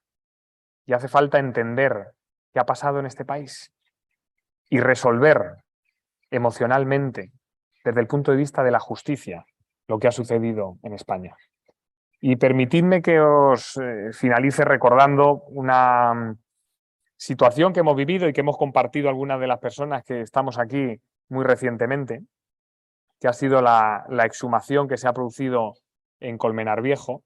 y hace falta entender qué ha pasado en este país y resolver emocionalmente, desde el punto de vista de la justicia, lo que ha sucedido en España. Y permitidme que os finalice recordando una situación que hemos vivido y que hemos compartido algunas de las personas que estamos aquí muy recientemente, que ha sido la exhumación que se ha producido en Colmenar Viejo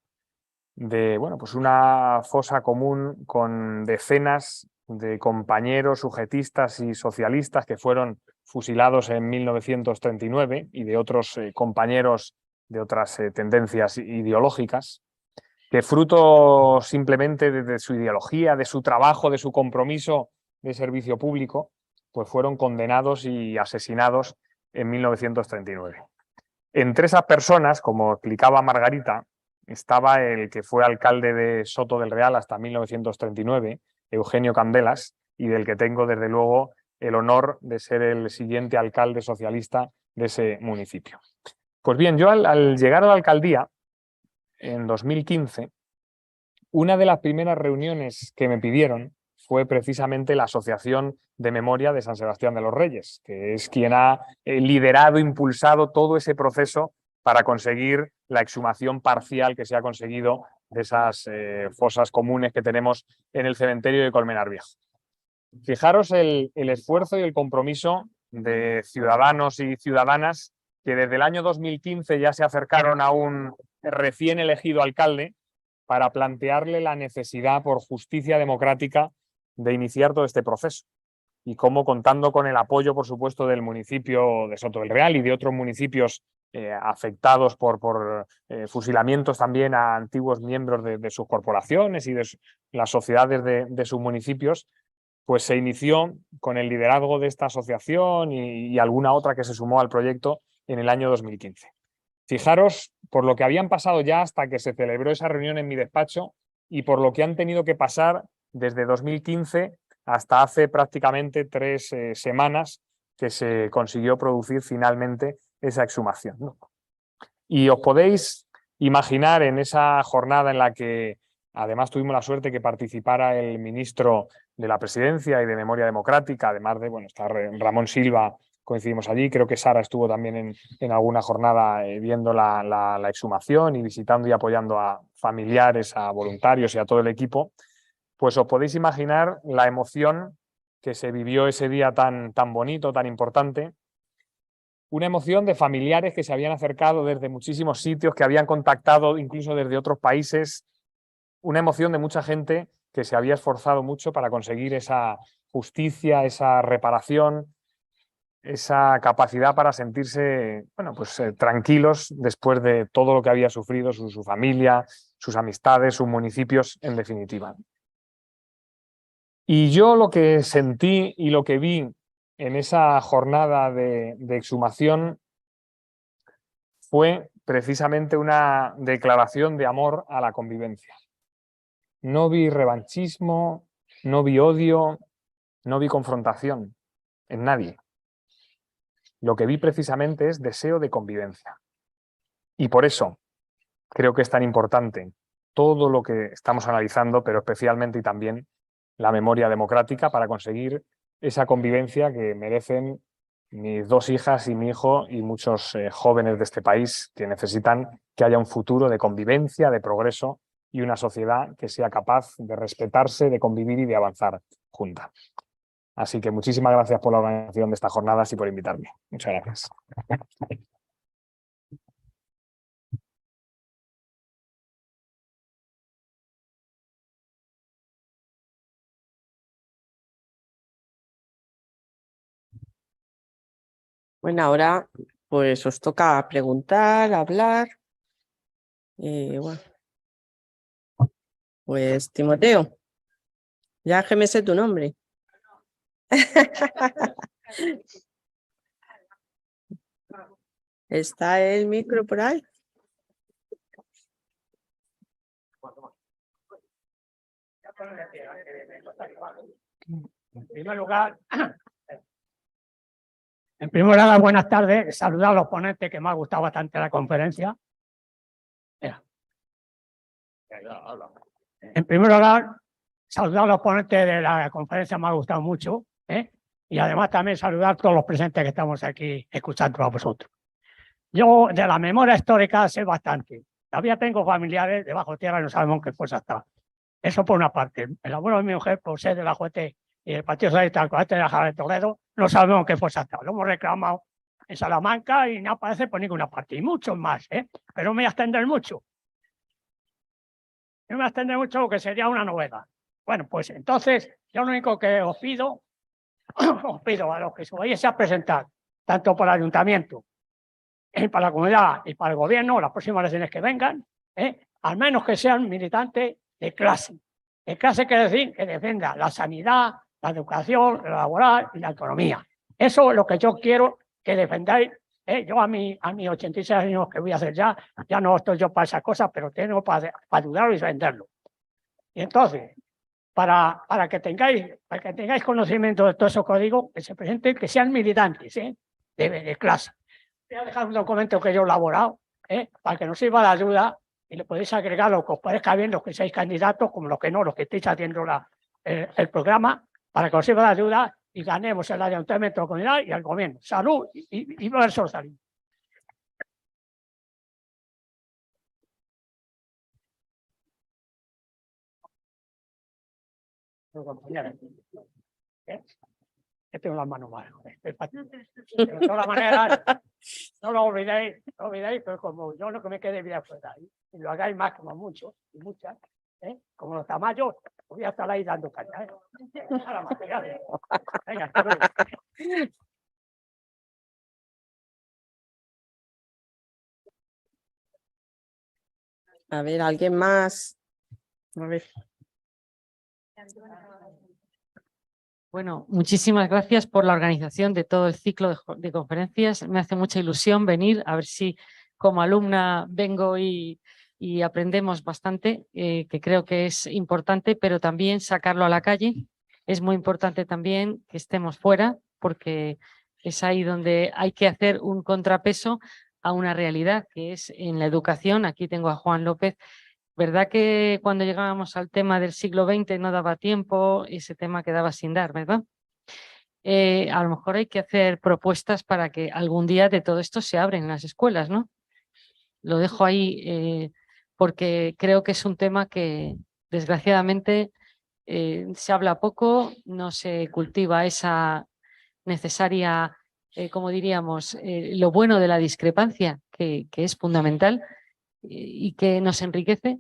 de, bueno, pues una fosa común con decenas de compañeros sujetistas y socialistas que fueron fusilados en 1939 y de otros compañeros de otras tendencias ideológicas, que fruto simplemente de su ideología, de su trabajo, de su compromiso de servicio público, pues fueron condenados y asesinados en 1939. Entre esas personas, como explicaba Margarita, estaba el que fue alcalde de Soto del Real hasta 1939, Eugenio Candelas, y del que tengo desde luego el honor de ser el siguiente alcalde socialista de ese municipio. Pues bien, yo al llegar a la alcaldía, en 2015, una de las primeras reuniones que me pidieron fue precisamente la Asociación de Memoria de San Sebastián de los Reyes, que es quien ha liderado, impulsado todo ese proceso para conseguir la exhumación parcial que se ha conseguido de esas fosas comunes que tenemos en el cementerio de Colmenar Viejo. Fijaros el esfuerzo y el compromiso de ciudadanos y ciudadanas que desde el año 2015 ya se acercaron a un recién elegido alcalde para plantearle la necesidad por justicia democrática de iniciar todo este proceso. Y cómo, contando con el apoyo, por supuesto, del municipio de Soto del Real y de otros municipios afectados por fusilamientos también a antiguos miembros de sus corporaciones y de las sociedades de sus municipios, pues se inició con el liderazgo de esta asociación y alguna otra que se sumó al proyecto en el año 2015. Fijaros por lo que habían pasado ya hasta que se celebró esa reunión en mi despacho y por lo que han tenido que pasar desde 2015 hasta hace prácticamente 3 semanas que se consiguió producir finalmente esa exhumación, ¿no? Y os podéis imaginar en esa jornada en la que además tuvimos la suerte que participara el ministro de la Presidencia y de Memoria Democrática, además de, bueno, está Ramón Silva, coincidimos allí, creo que Sara estuvo también en alguna jornada viendo la exhumación y visitando y apoyando a familiares, a voluntarios y a todo el equipo, pues os podéis imaginar la emoción que se vivió ese día tan bonito, tan importante. Una emoción de familiares que se habían acercado desde muchísimos sitios, que habían contactado incluso desde otros países. Una emoción de mucha gente que se había esforzado mucho para conseguir esa justicia, esa reparación, esa capacidad para sentirse, bueno, pues, tranquilos después de todo lo que había sufrido su familia, sus amistades, sus municipios, en definitiva. Y yo lo que sentí y lo que vi en esa jornada de exhumación fue precisamente una declaración de amor a la convivencia. No vi revanchismo, no vi odio, no vi confrontación en nadie. Lo que vi precisamente es deseo de convivencia. Y por eso creo que es tan importante todo lo que estamos analizando, pero especialmente y también la memoria democrática para conseguir esa convivencia que merecen mis 2 hijas y mi hijo y muchos jóvenes de este país que necesitan que haya un futuro de convivencia, de progreso y una sociedad que sea capaz de respetarse, de convivir y de avanzar junta. Así que muchísimas gracias por la organización de estas jornadas y por invitarme. Muchas gracias. Bueno, ahora pues os toca preguntar, hablar. Bueno. Pues Timoteo, ya que me sé tu nombre. ¿Está el micro por ahí? En primer lugar, buenas tardes. Saludar a los ponentes, que me ha gustado bastante la conferencia. Mira. En primer lugar, saludar a los ponentes de la conferencia, me ha gustado mucho, ¿eh? Y además también saludar a todos los presentes que estamos aquí escuchando a vosotros. Yo de la memoria histórica sé bastante. Todavía tengo familiares debajo tierra y no sabemos qué fuerza está. Eso por una parte. El abuelo de mi mujer, por ser de la JT y el Partido Socialista del Colegio de la Jara de Toledo, no sabemos qué fuerza está. Lo hemos reclamado en Salamanca y no aparece por ninguna parte. Y muchos más, ¿eh? Pero no me voy a extender mucho. No me voy a extender mucho porque sería una novedad. Bueno, pues entonces, yo lo único que os pido a los que se vayáis a presentar, tanto para el ayuntamiento, para la comunidad y para el gobierno, las próximas elecciones que vengan, al menos que sean militantes de clase. De clase quiere decir que defienda la sanidad, la educación, la laboral y la economía. Eso es lo que yo quiero que defendáis. Yo a mis 86 años que voy a hacer ya no estoy yo para esas cosas, pero tengo para ayudaros y defenderlo. Y entonces, para que tengáis conocimiento de todo eso que os digo, que se presenten, que sean militantes de clase. Voy a dejar un documento que yo he elaborado para que nos sirva de ayuda y le podéis agregar lo que os parezca bien, los que seáis candidatos, como los que no, los que estéis haciendo el programa, para que os sirva de ayuda y ganemos el ayuntamiento, la comunidad y el gobierno. Salud y verso salud. Tengo las manos mal. De todas maneras, no lo olvidéis, pero como yo no que me quede bien fuera y lo hagáis más como muchos y muchas, como los tamayos, voy a estar ahí dando caña. Venga, hasta luego. A ver, ¿alguien más? A ver. Bueno, muchísimas gracias por la organización de todo el ciclo de conferencias. Me hace mucha ilusión venir, a ver si como alumna vengo y aprendemos bastante, que creo que es importante, pero también sacarlo a la calle es muy importante también que estemos fuera, porque es ahí donde hay que hacer un contrapeso a una realidad, que es en la educación. Aquí tengo a Juan López. ¿Verdad que cuando llegábamos al tema del siglo XX no daba tiempo, ese tema quedaba sin dar, ¿verdad? A lo mejor hay que hacer propuestas para que algún día de todo esto se abren en las escuelas, ¿no? Lo dejo ahí porque creo que es un tema que desgraciadamente se habla poco, no se cultiva esa necesaria, como diríamos, lo bueno de la discrepancia, que es fundamental y que nos enriquece.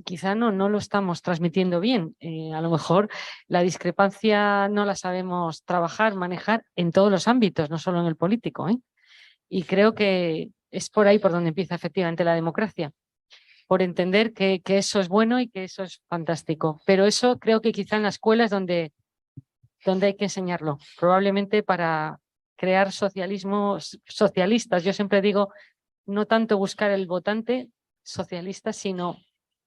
Quizá no lo estamos transmitiendo bien. A lo mejor la discrepancia no la sabemos trabajar, manejar en todos los ámbitos, no solo en el político, ¿eh? Y creo que es por ahí por donde empieza efectivamente la democracia, por entender que eso es bueno y que eso es fantástico. Pero eso creo que quizá en la escuela es donde hay que enseñarlo, probablemente para crear socialismos socialistas. Yo siempre digo, no tanto buscar el votante socialista, sino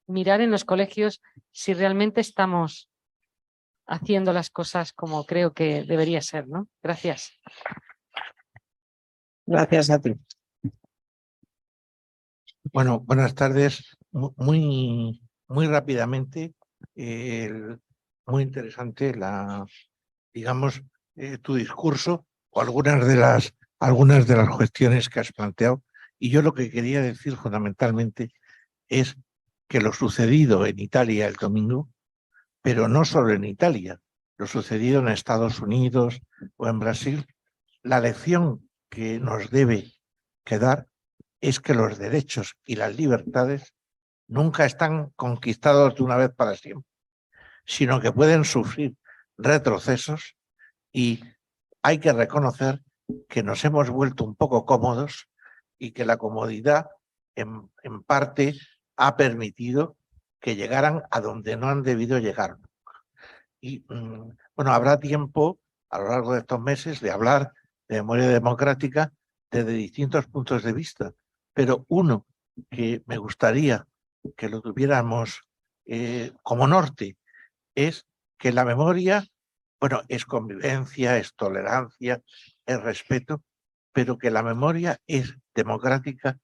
mirar en los colegios si realmente estamos haciendo las cosas como creo que debería ser, ¿no? Gracias. Gracias a ti. Bueno, buenas tardes. Muy rápidamente, muy interesante digamos, tu discurso o algunas de las cuestiones que has planteado. Y yo lo que quería decir fundamentalmente es que lo sucedido en Italia el domingo, pero no solo en Italia, lo sucedido en Estados Unidos o en Brasil, la lección que nos debe quedar es que los derechos y las libertades nunca están conquistados de una vez para siempre, sino que pueden sufrir retrocesos y hay que reconocer que nos hemos vuelto un poco cómodos y que la comodidad en parte ha permitido que llegaran a donde no han debido llegar. Y bueno, habrá tiempo a lo largo de estos meses de hablar de memoria democrática desde distintos puntos de vista, pero uno que me gustaría que lo tuviéramos como norte es que la memoria, bueno, es convivencia, es tolerancia, es respeto, pero que la memoria es democrática,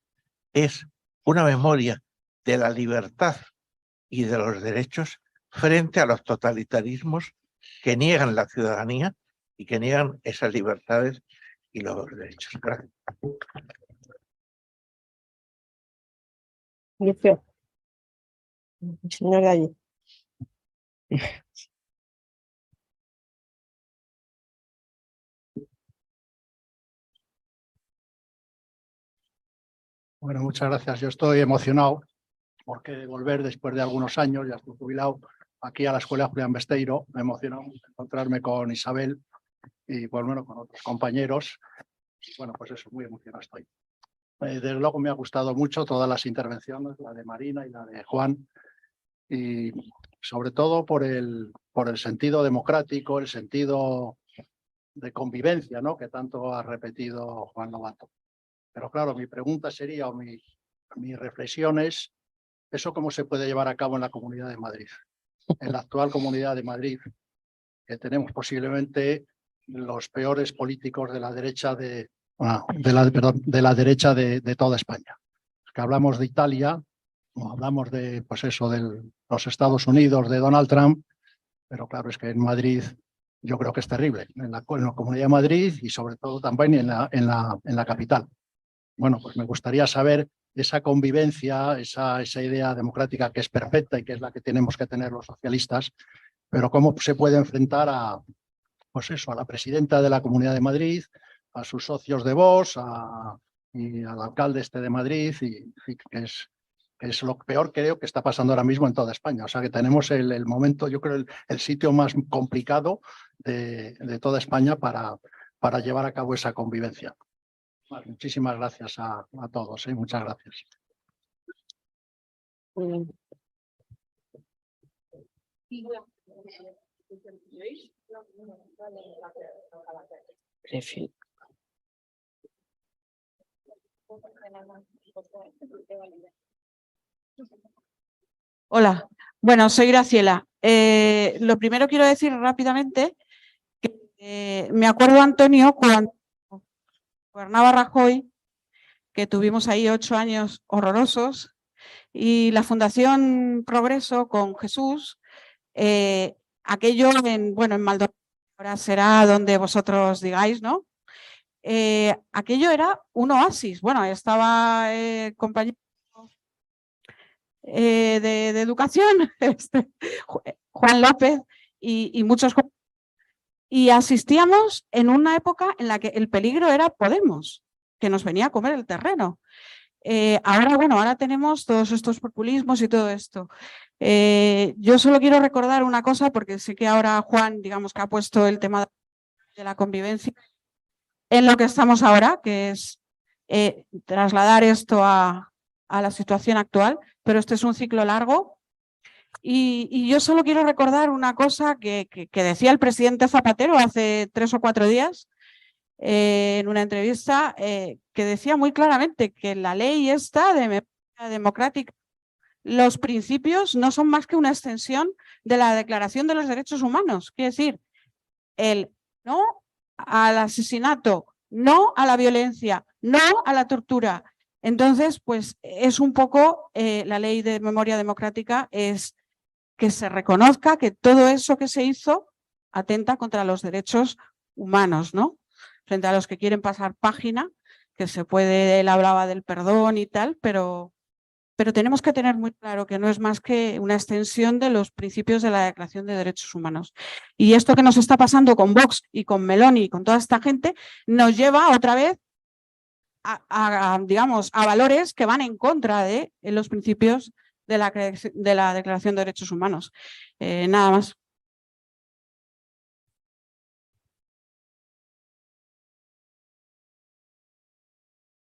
es una memoria de la libertad y de los derechos frente a los totalitarismos que niegan la ciudadanía y que niegan esas libertades y los derechos. Gracias. Señor de allí. Bueno, muchas gracias. Yo estoy emocionado porque volver después de algunos años, ya estoy jubilado, aquí a la Escuela Julián Besteiro, me emocionó encontrarme con Isabel y pues, bueno, con otros compañeros. Bueno, pues eso, muy emocionado estoy. Desde luego me ha gustado mucho todas las intervenciones, la de Marina y la de Juan, y sobre todo por el sentido democrático, el sentido de convivencia, ¿no?, que tanto ha repetido Juan Lobato. Pero claro, mi pregunta sería, o mi reflexión es, ¿eso cómo se puede llevar a cabo en la Comunidad de Madrid? En la actual Comunidad de Madrid, que tenemos posiblemente los peores políticos de la derecha de toda España. Que hablamos de Italia, o hablamos de, pues eso, de los Estados Unidos, de Donald Trump, pero claro, es que en Madrid yo creo que es terrible, en la Comunidad de Madrid y sobre todo también en la capital. Bueno, pues me gustaría saber esa convivencia, esa idea democrática que es perfecta y que es la que tenemos que tener los socialistas, pero cómo se puede enfrentar a la presidenta de la Comunidad de Madrid, a sus socios de Vox, y al alcalde de Madrid, y que es lo peor, creo, que está pasando ahora mismo en toda España. O sea que tenemos el momento, yo creo, el sitio más complicado de toda España para llevar a cabo esa convivencia. Vale, muchísimas gracias a todos. Muchas gracias. Hola, bueno, soy Graciela. Lo primero quiero decir rápidamente que me acuerdo, Antonio, cuando gobernaba Rajoy, que tuvimos ahí 8 años horrorosos, y la Fundación Progreso con Jesús, aquello en Maldonado, ahora será donde vosotros digáis, ¿no? Aquello era un oasis. Bueno, estaba el compañero de educación, Juan López, y muchos. Y asistíamos en una época en la que el peligro era Podemos, que nos venía a comer el terreno. Ahora tenemos todos estos populismos y todo esto. Yo solo quiero recordar una cosa, porque sé que ahora Juan, digamos que ha puesto el tema de la convivencia en lo que estamos ahora, que es trasladar esto a la situación actual, pero este es un ciclo largo. Y yo solo quiero recordar una cosa que decía el presidente Zapatero hace 3 o 4 días en una entrevista, que decía muy claramente que la ley esta de memoria democrática, los principios no son más que una extensión de la Declaración de los Derechos Humanos. Quiere decir, el no al asesinato, no a la violencia, no a la tortura. Entonces, pues es un poco la ley de memoria democrática, es que se reconozca que todo eso que se hizo atenta contra los derechos humanos, ¿no? Frente a los que quieren pasar página, que se puede, él hablaba del perdón y tal, pero tenemos que tener muy claro que no es más que una extensión de los principios de la Declaración de Derechos Humanos. Y esto que nos está pasando con Vox y con Meloni y con toda esta gente nos lleva otra vez digamos, a valores que van en contra de los principios de la Declaración de Derechos Humanos. Nada más.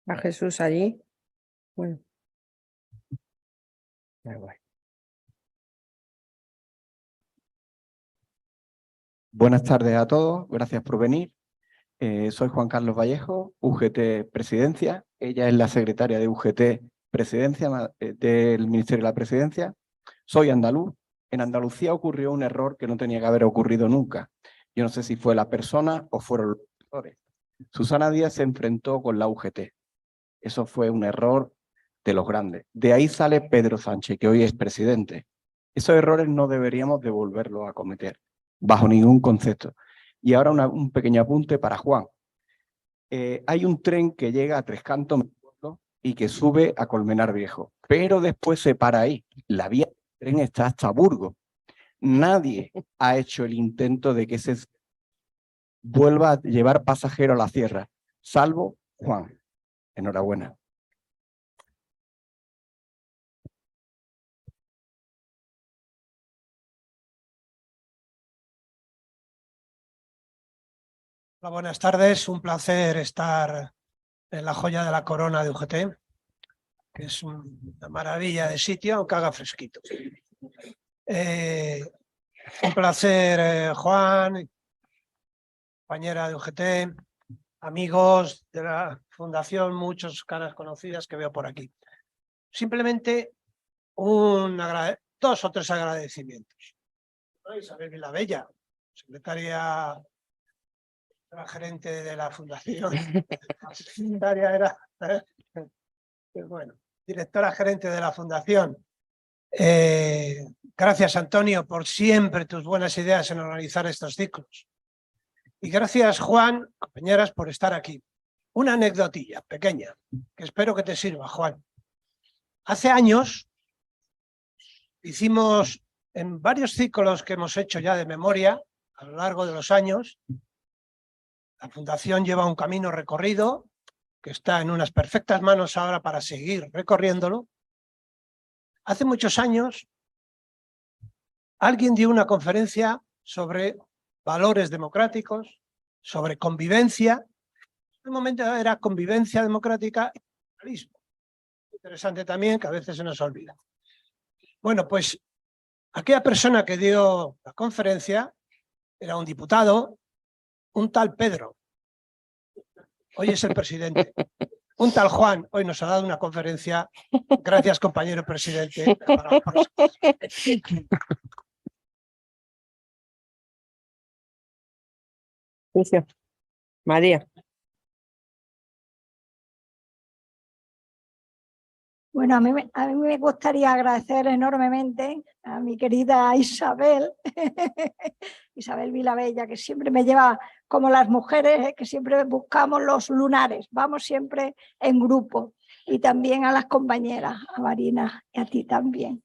A Jesús allí. Bueno. Da igual. Buenas tardes a todos, gracias por venir. Soy Juan Carlos Vallejo, UGT Presidencia. Ella es la secretaria de UGT Presidencia del Ministerio de la Presidencia. Soy andaluz. En Andalucía ocurrió un error que no tenía que haber ocurrido nunca. Yo no sé si fue la persona o fueron los errores. Susana Díaz se enfrentó con la UGT. Eso fue un error de los grandes. De ahí sale Pedro Sánchez, que hoy es presidente. Esos errores no deberíamos de volverlos a cometer, bajo ningún concepto. Y ahora un pequeño apunte para Juan. Hay un tren que llega a Tres Cantos y que sube a Colmenar Viejo, pero después se para ahí. La vía del tren está hasta Burgos. Nadie ha hecho el intento de que se vuelva a llevar pasajeros a la sierra, salvo Juan. Enhorabuena. Hola, buenas tardes. Un placer estar en la joya de la corona de UGT, que es una maravilla de sitio, aunque haga fresquito. Un placer, Juan, compañera de UGT, amigos de la Fundación, muchas caras conocidas que veo por aquí. Simplemente 2 o 3 agradecimientos. Isabel Vilabella, secretaria... la gerente de la fundación, la secretaria era, bueno, directora gerente de la fundación. Gracias, Antonio, por siempre tus buenas ideas en organizar estos ciclos. Y gracias, Juan, compañeras, por estar aquí. Una anécdotilla pequeña, que espero que te sirva, Juan. Hace años hicimos, en varios ciclos que hemos hecho ya de memoria, a lo largo de los años, la Fundación lleva un camino recorrido que está en unas perfectas manos ahora para seguir recorriéndolo. Hace muchos años alguien dio una conferencia sobre valores democráticos, sobre convivencia. En el momento era convivencia democrática y pluralismo. Interesante también, que a veces se nos olvida. Bueno, pues aquella persona que dio la conferencia era un diputado, un tal Pedro, hoy es el presidente. Un tal Juan, hoy nos ha dado una conferencia. Gracias, compañero presidente. ejercicio. María. Bueno, a mí me gustaría agradecer enormemente a mi querida Isabel, Isabel Vilabella, que siempre me lleva, como las mujeres, que siempre buscamos los lunares, vamos siempre en grupo. Y también a las compañeras, a Marina y a ti también.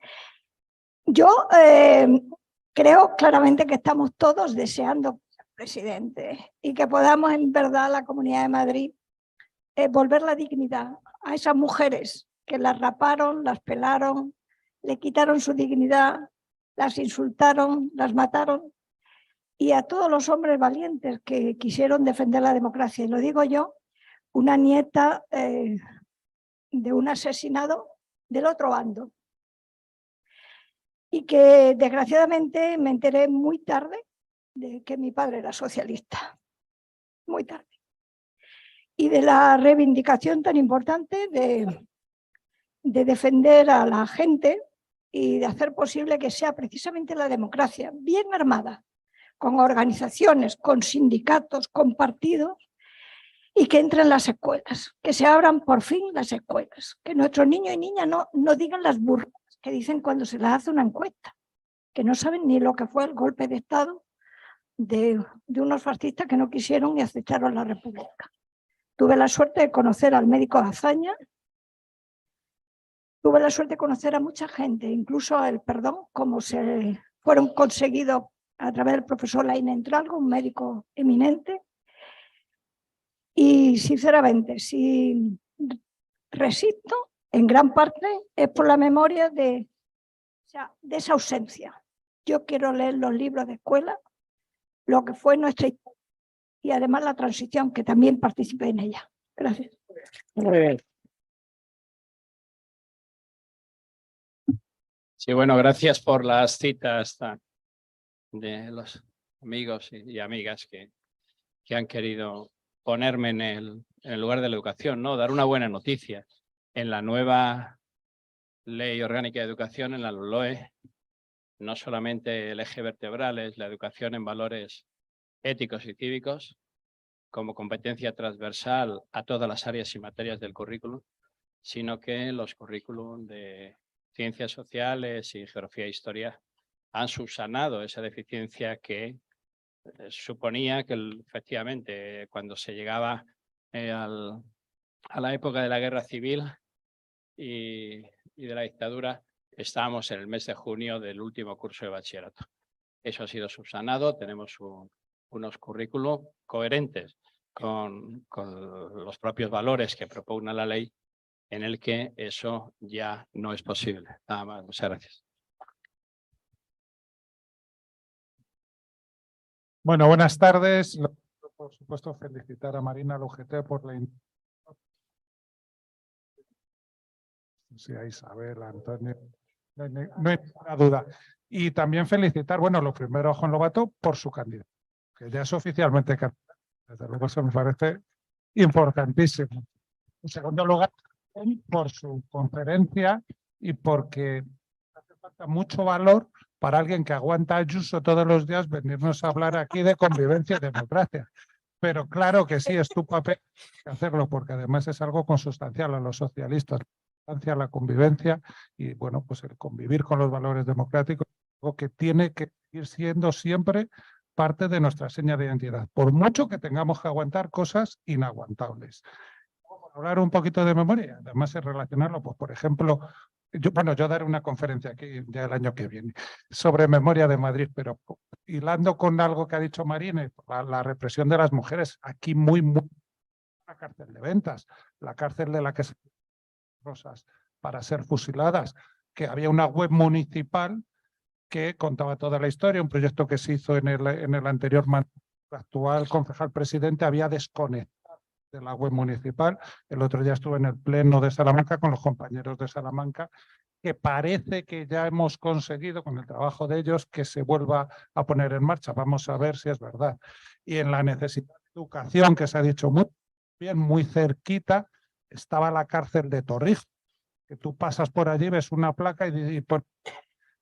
Yo creo claramente que estamos todos deseando ser presidentes y que podamos en verdad la Comunidad de Madrid volver la dignidad a esas mujeres que las raparon, las pelaron, le quitaron su dignidad, las insultaron, las mataron, y a todos los hombres valientes que quisieron defender la democracia. Y lo digo yo, una nieta de un asesinado del otro bando, y que desgraciadamente me enteré muy tarde de que mi padre era socialista, muy tarde, y de la reivindicación tan importante de defender a la gente y de hacer posible que sea precisamente la democracia bien armada, con organizaciones, con sindicatos, con partidos, y que entren las escuelas, que se abran por fin las escuelas, que nuestros niños y niñas no digan las burlas que dicen cuando se les hace una encuesta, que no saben ni lo que fue el golpe de Estado de unos fascistas que no quisieron ni acecharon la República. Tuve la suerte de conocer al médico Azaña, tuve la suerte de conocer a mucha gente, incluso el perdón, como se fueron conseguidos a través del profesor Laín Entralgo, un médico eminente. Y sinceramente, si resisto, en gran parte es por la memoria de esa ausencia. Yo quiero leer los libros de escuela, lo que fue nuestra historia y además la transición, que también participé en ella. Gracias. Muy bien. Sí, bueno, gracias por las citas de los amigos y amigas que han querido ponerme en el lugar de la educación, ¿no? Dar una buena noticia. En la nueva Ley Orgánica de Educación, en la LOE, no solamente el eje vertebral es la educación en valores éticos y cívicos, como competencia transversal a todas las áreas y materias del currículum, sino que los currículum de ciencias sociales y geografía e historia han subsanado esa deficiencia que suponía que efectivamente cuando se llegaba a la época de la guerra civil y de la dictadura, estábamos en el mes de junio del último curso de bachillerato. Eso ha sido subsanado, tenemos unos currículos coherentes con los propios valores que propugna la ley, en el que eso ya no es posible. Nada más, muchas gracias. Bueno, buenas tardes. Por supuesto, felicitar a Marina, al UGT, por la... Sí, a Isabel, a Antonio, no hay ninguna duda. Y también felicitar, bueno, lo primero a Juan Lobato por su candidato, que ya es oficialmente candidato. Desde luego eso me parece importantísimo. En segundo lugar, por su conferencia y porque hace falta mucho valor para alguien que aguanta a Ayuso todos los días venirnos a hablar aquí de convivencia y democracia. Pero claro que sí, es tu papel hacerlo, porque además es algo consustancial a los socialistas, la convivencia y, bueno, pues el convivir con los valores democráticos, algo que tiene que ir siendo siempre parte de nuestra seña de identidad, por mucho que tengamos que aguantar cosas inaguantables. Hablar un poquito de memoria, además es relacionarlo, pues por ejemplo, yo daré una conferencia aquí ya el año que viene sobre memoria de Madrid, pero hilando con algo que ha dicho Marina, la represión de las mujeres, aquí muy la cárcel de Ventas, la cárcel de la que se Rosas para ser fusiladas, que había una web municipal que contaba toda la historia, un proyecto que se hizo en el anterior mandato. El actual concejal presidente había desconectado de la web municipal. El otro día estuve en el pleno de Salamanca con los compañeros de Salamanca, que parece que ya hemos conseguido con el trabajo de ellos que se vuelva a poner en marcha. Vamos a ver si es verdad. Y en la necesidad de educación, que se ha dicho muy bien, muy cerquita, estaba la cárcel de Torrijos, que tú pasas por allí, ves una placa y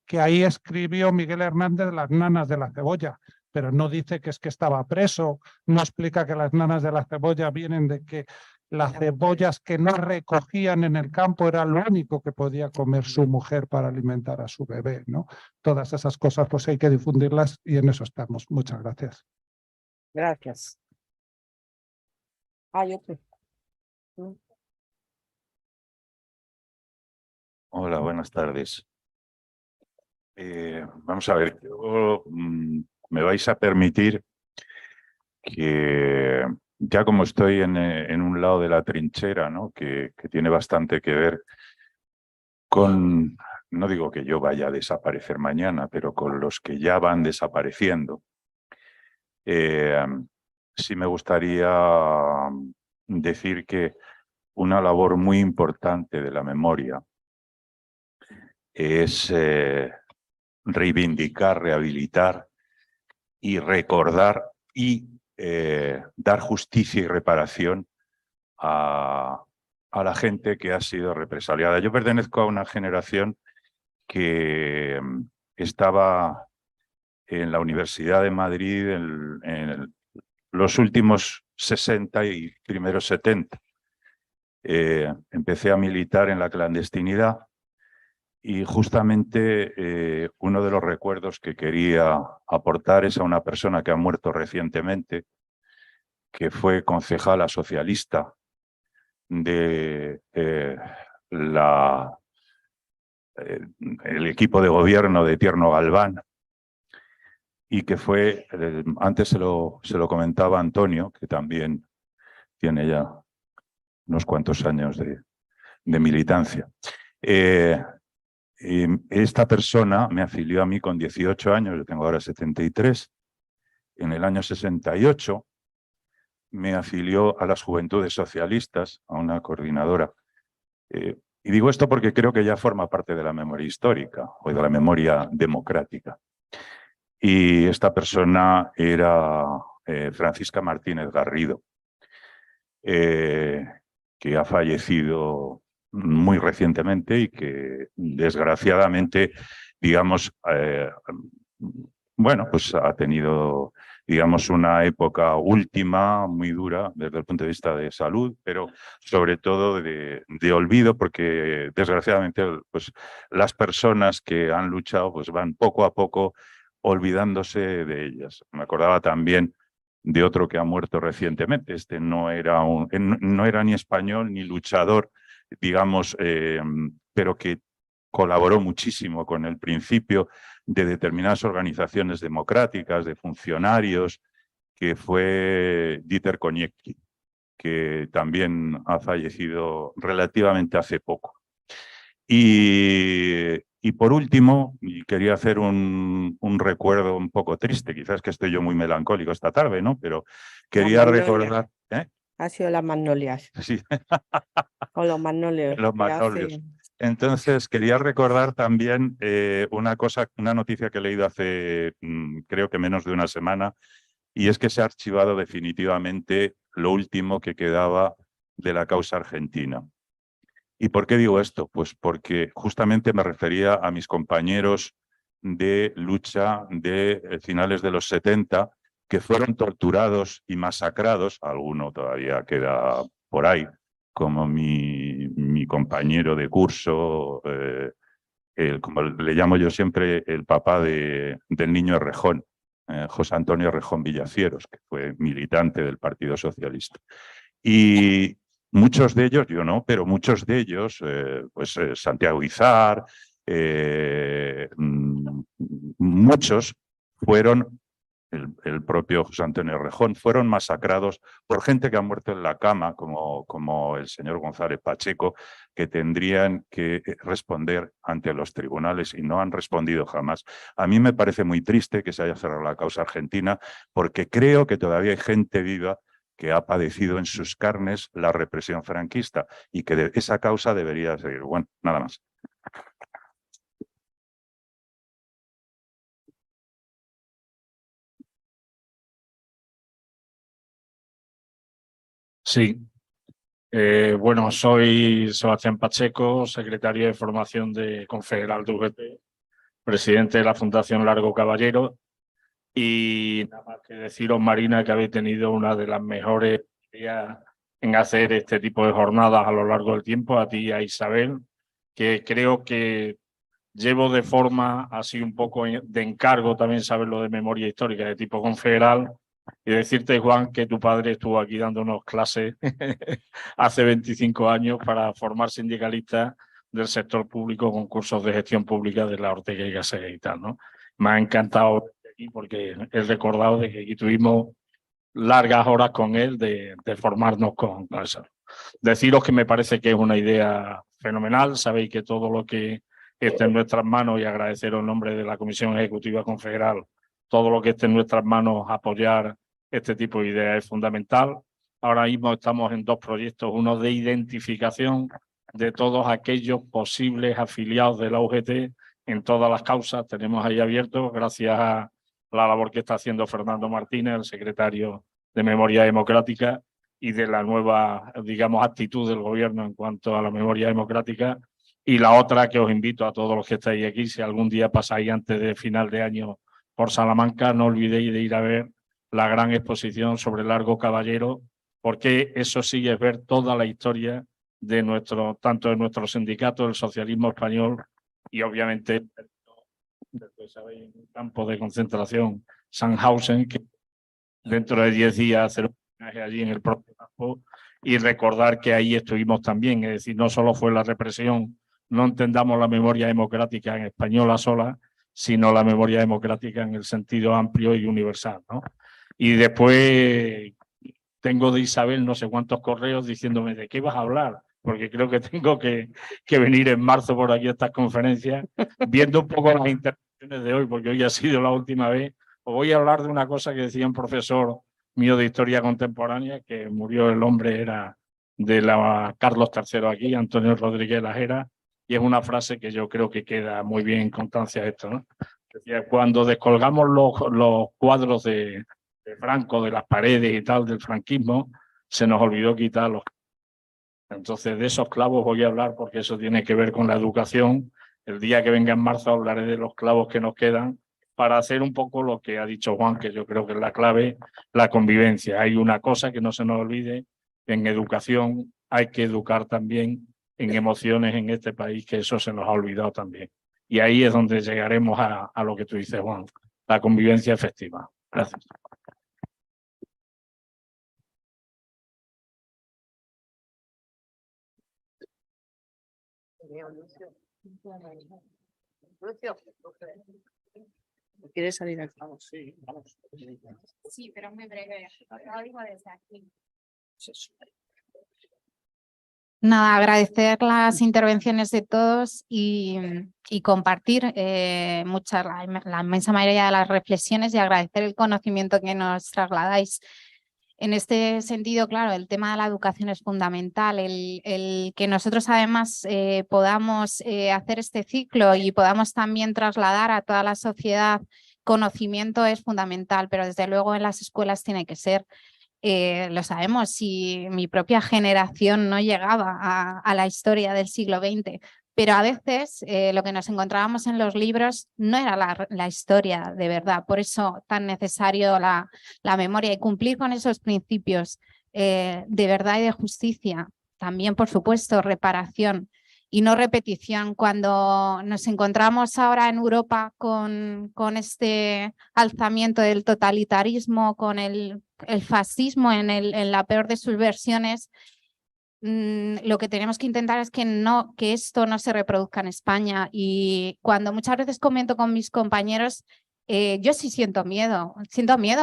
que ahí escribió Miguel Hernández Las nanas de la cebolla. pero no dice que es que estaba preso, no explica que las nanas de la cebolla vienen de que las cebollas que no recogían en el campo era lo único que podía comer su mujer para alimentar a su bebé, ¿no? Todas esas cosas pues hay que difundirlas y en eso estamos. Muchas gracias. Gracias. Hay otro. Hola, buenas tardes. Vamos a ver, me vais a permitir que ya como estoy en un lado de la trinchera, ¿no? que tiene bastante que ver con, no digo que yo vaya a desaparecer mañana, pero con los que ya van desapareciendo, sí me gustaría decir que una labor muy importante de la memoria es reivindicar, rehabilitar y recordar y dar justicia y reparación a la gente que ha sido represaliada. Yo pertenezco a una generación que estaba en la Universidad de Madrid en los últimos 60 y primeros 70. Empecé a militar en la clandestinidad y justamente uno de los recuerdos que quería aportar es a una persona que ha muerto recientemente, que fue concejala socialista de el equipo de gobierno de Tierno Galván, y que fue, antes se lo comentaba Antonio, que también tiene ya unos cuantos años de militancia. Esta persona me afilió a mí con 18 años, yo tengo ahora 73. En el año 68 me afilió a las Juventudes Socialistas, a una coordinadora. Y digo esto porque creo que ya forma parte de la memoria histórica o de la memoria democrática. Y esta persona era Francisca Martínez Garrido, que ha fallecido muy recientemente y que desgraciadamente, digamos, bueno, pues ha tenido, digamos, una época última muy dura desde el punto de vista de salud, pero sobre todo de olvido, porque desgraciadamente pues, las personas que han luchado pues, van poco a poco olvidándose de ellas. Me acordaba también de otro que ha muerto recientemente. Este no era ni español ni luchador, digamos, pero que colaboró muchísimo con el principio de determinadas organizaciones democráticas, de funcionarios, que fue Dieter Konieczki, que también ha fallecido relativamente hace poco. Y por último, quería hacer un recuerdo un poco triste, quizás que estoy yo muy melancólico esta tarde, ¿no? Pero quería recordar... Ha sido las magnolias. Sí. O los magnolios. Los magnolios. Entonces, quería recordar también una noticia que he leído hace creo que menos de una semana, y es que se ha archivado definitivamente lo último que quedaba de la causa argentina. ¿Y por qué digo esto? Pues porque justamente me refería a mis compañeros de lucha de finales de los 70, que fueron torturados y masacrados, alguno todavía queda por ahí, como mi compañero de curso, como le llamo yo siempre, el papá del niño Errejón, José Antonio Errejón Villacieros, que fue militante del Partido Socialista. Y muchos de ellos, yo no, pero muchos de ellos, pues Santiago Izar, muchos fueron, el propio José Antonio Errejón, fueron masacrados por gente que ha muerto en la cama, como el señor González Pacheco, que tendrían que responder ante los tribunales y no han respondido jamás. A mí me parece muy triste que se haya cerrado la causa argentina, porque creo que todavía hay gente viva que ha padecido en sus carnes la represión franquista y que esa causa debería seguir. Bueno, nada más. Sí. Bueno, soy Sebastián Pacheco, secretario de formación de Confederal de UGT, presidente de la Fundación Largo Caballero Y nada más que deciros, Marina, que habéis tenido una de las mejores ideas en hacer este tipo de jornadas a lo largo del tiempo, a ti y a Isabel, que creo que llevo de forma así un poco de encargo también saber lo de memoria histórica de tipo confederal y decirte, Juan, que tu padre estuvo aquí dándonos clases hace 25 años para formar sindicalistas del sector público con cursos de gestión pública de la Ortega y Gasset y tal, ¿no? Me ha encantado aquí porque he recordado de que aquí tuvimos largas horas con él de formarnos con eso. Deciros que me parece que es una idea fenomenal, sabéis que todo lo que esté en nuestras manos, y agradeceros en nombre de la Comisión Ejecutiva Confederal, todo lo que esté en nuestras manos apoyar este tipo de ideas es fundamental. Ahora mismo estamos en dos proyectos, uno de identificación de todos aquellos posibles afiliados de la UGT en todas las causas, tenemos ahí abierto, gracias a la labor que está haciendo Fernando Martínez, el secretario de Memoria Democrática, y de la nueva, digamos, actitud del gobierno en cuanto a la memoria democrática. Y la otra que os invito a todos los que estáis aquí, si algún día pasáis antes de final de año por Salamanca, no olvidéis de ir a ver la gran exposición sobre Largo Caballero, porque eso sí es ver toda la historia de nuestro, tanto de nuestro sindicato, el socialismo español, y obviamente después sabéis un campo de concentración, Sandhausen, que dentro de 10 días hacer un homenaje allí en el propio campo, y recordar que ahí estuvimos también, es decir, no solo fue la represión, no entendamos la memoria democrática en española sola, sino la memoria democrática en el sentido amplio y universal, ¿no? Y después tengo de Isabel no sé cuántos correos diciéndome de qué vas a hablar, porque creo que tengo que venir en marzo por aquí a estas conferencias, viendo un poco las intervenciones de hoy, porque hoy ha sido la última vez. Os voy a hablar de una cosa que decía un profesor mío de historia contemporánea, que murió el hombre, era de la Carlos III aquí, Antonio Rodríguez Lajera, y es una frase que yo creo que queda muy bien en constancia de esto, ¿no? Decía, cuando descolgamos los cuadros de Franco, de las paredes y tal, del franquismo, se nos olvidó quitarlos. Entonces, de esos clavos voy a hablar porque eso tiene que ver con la educación. El día que venga en marzo hablaré de los clavos que nos quedan para hacer un poco lo que ha dicho Juan, que yo creo que es la clave, la convivencia. Hay una cosa que no se nos olvide, en educación hay que educar también en emociones en este país, que eso se nos ha olvidado también. Y ahí es donde llegaremos a lo que tú dices, Juan, la convivencia efectiva. Gracias. ¿Quieres salir aquí? Vamos, sí, vamos. Sí, pero muy breve. Lo digo desde aquí. Nada, agradecer las intervenciones de todos y compartir la inmensa mayoría de las reflexiones y agradecer el conocimiento que nos trasladáis. En este sentido, claro, el tema de la educación es fundamental, el que nosotros además podamos hacer este ciclo y podamos también trasladar a toda la sociedad conocimiento es fundamental, pero desde luego en las escuelas tiene que ser. Lo sabemos, si mi propia generación no llegaba a la historia del siglo XX, pero a veces lo que nos encontrábamos en los libros no era la historia de verdad, por eso tan necesario la memoria y cumplir con esos principios de verdad y de justicia, también por supuesto reparación y no repetición. Cuando nos encontramos ahora en Europa con este alzamiento del totalitarismo, con el fascismo en la peor de sus versiones, lo que tenemos que intentar es que esto no se reproduzca en España. Y cuando muchas veces comento con mis compañeros, yo sí siento miedo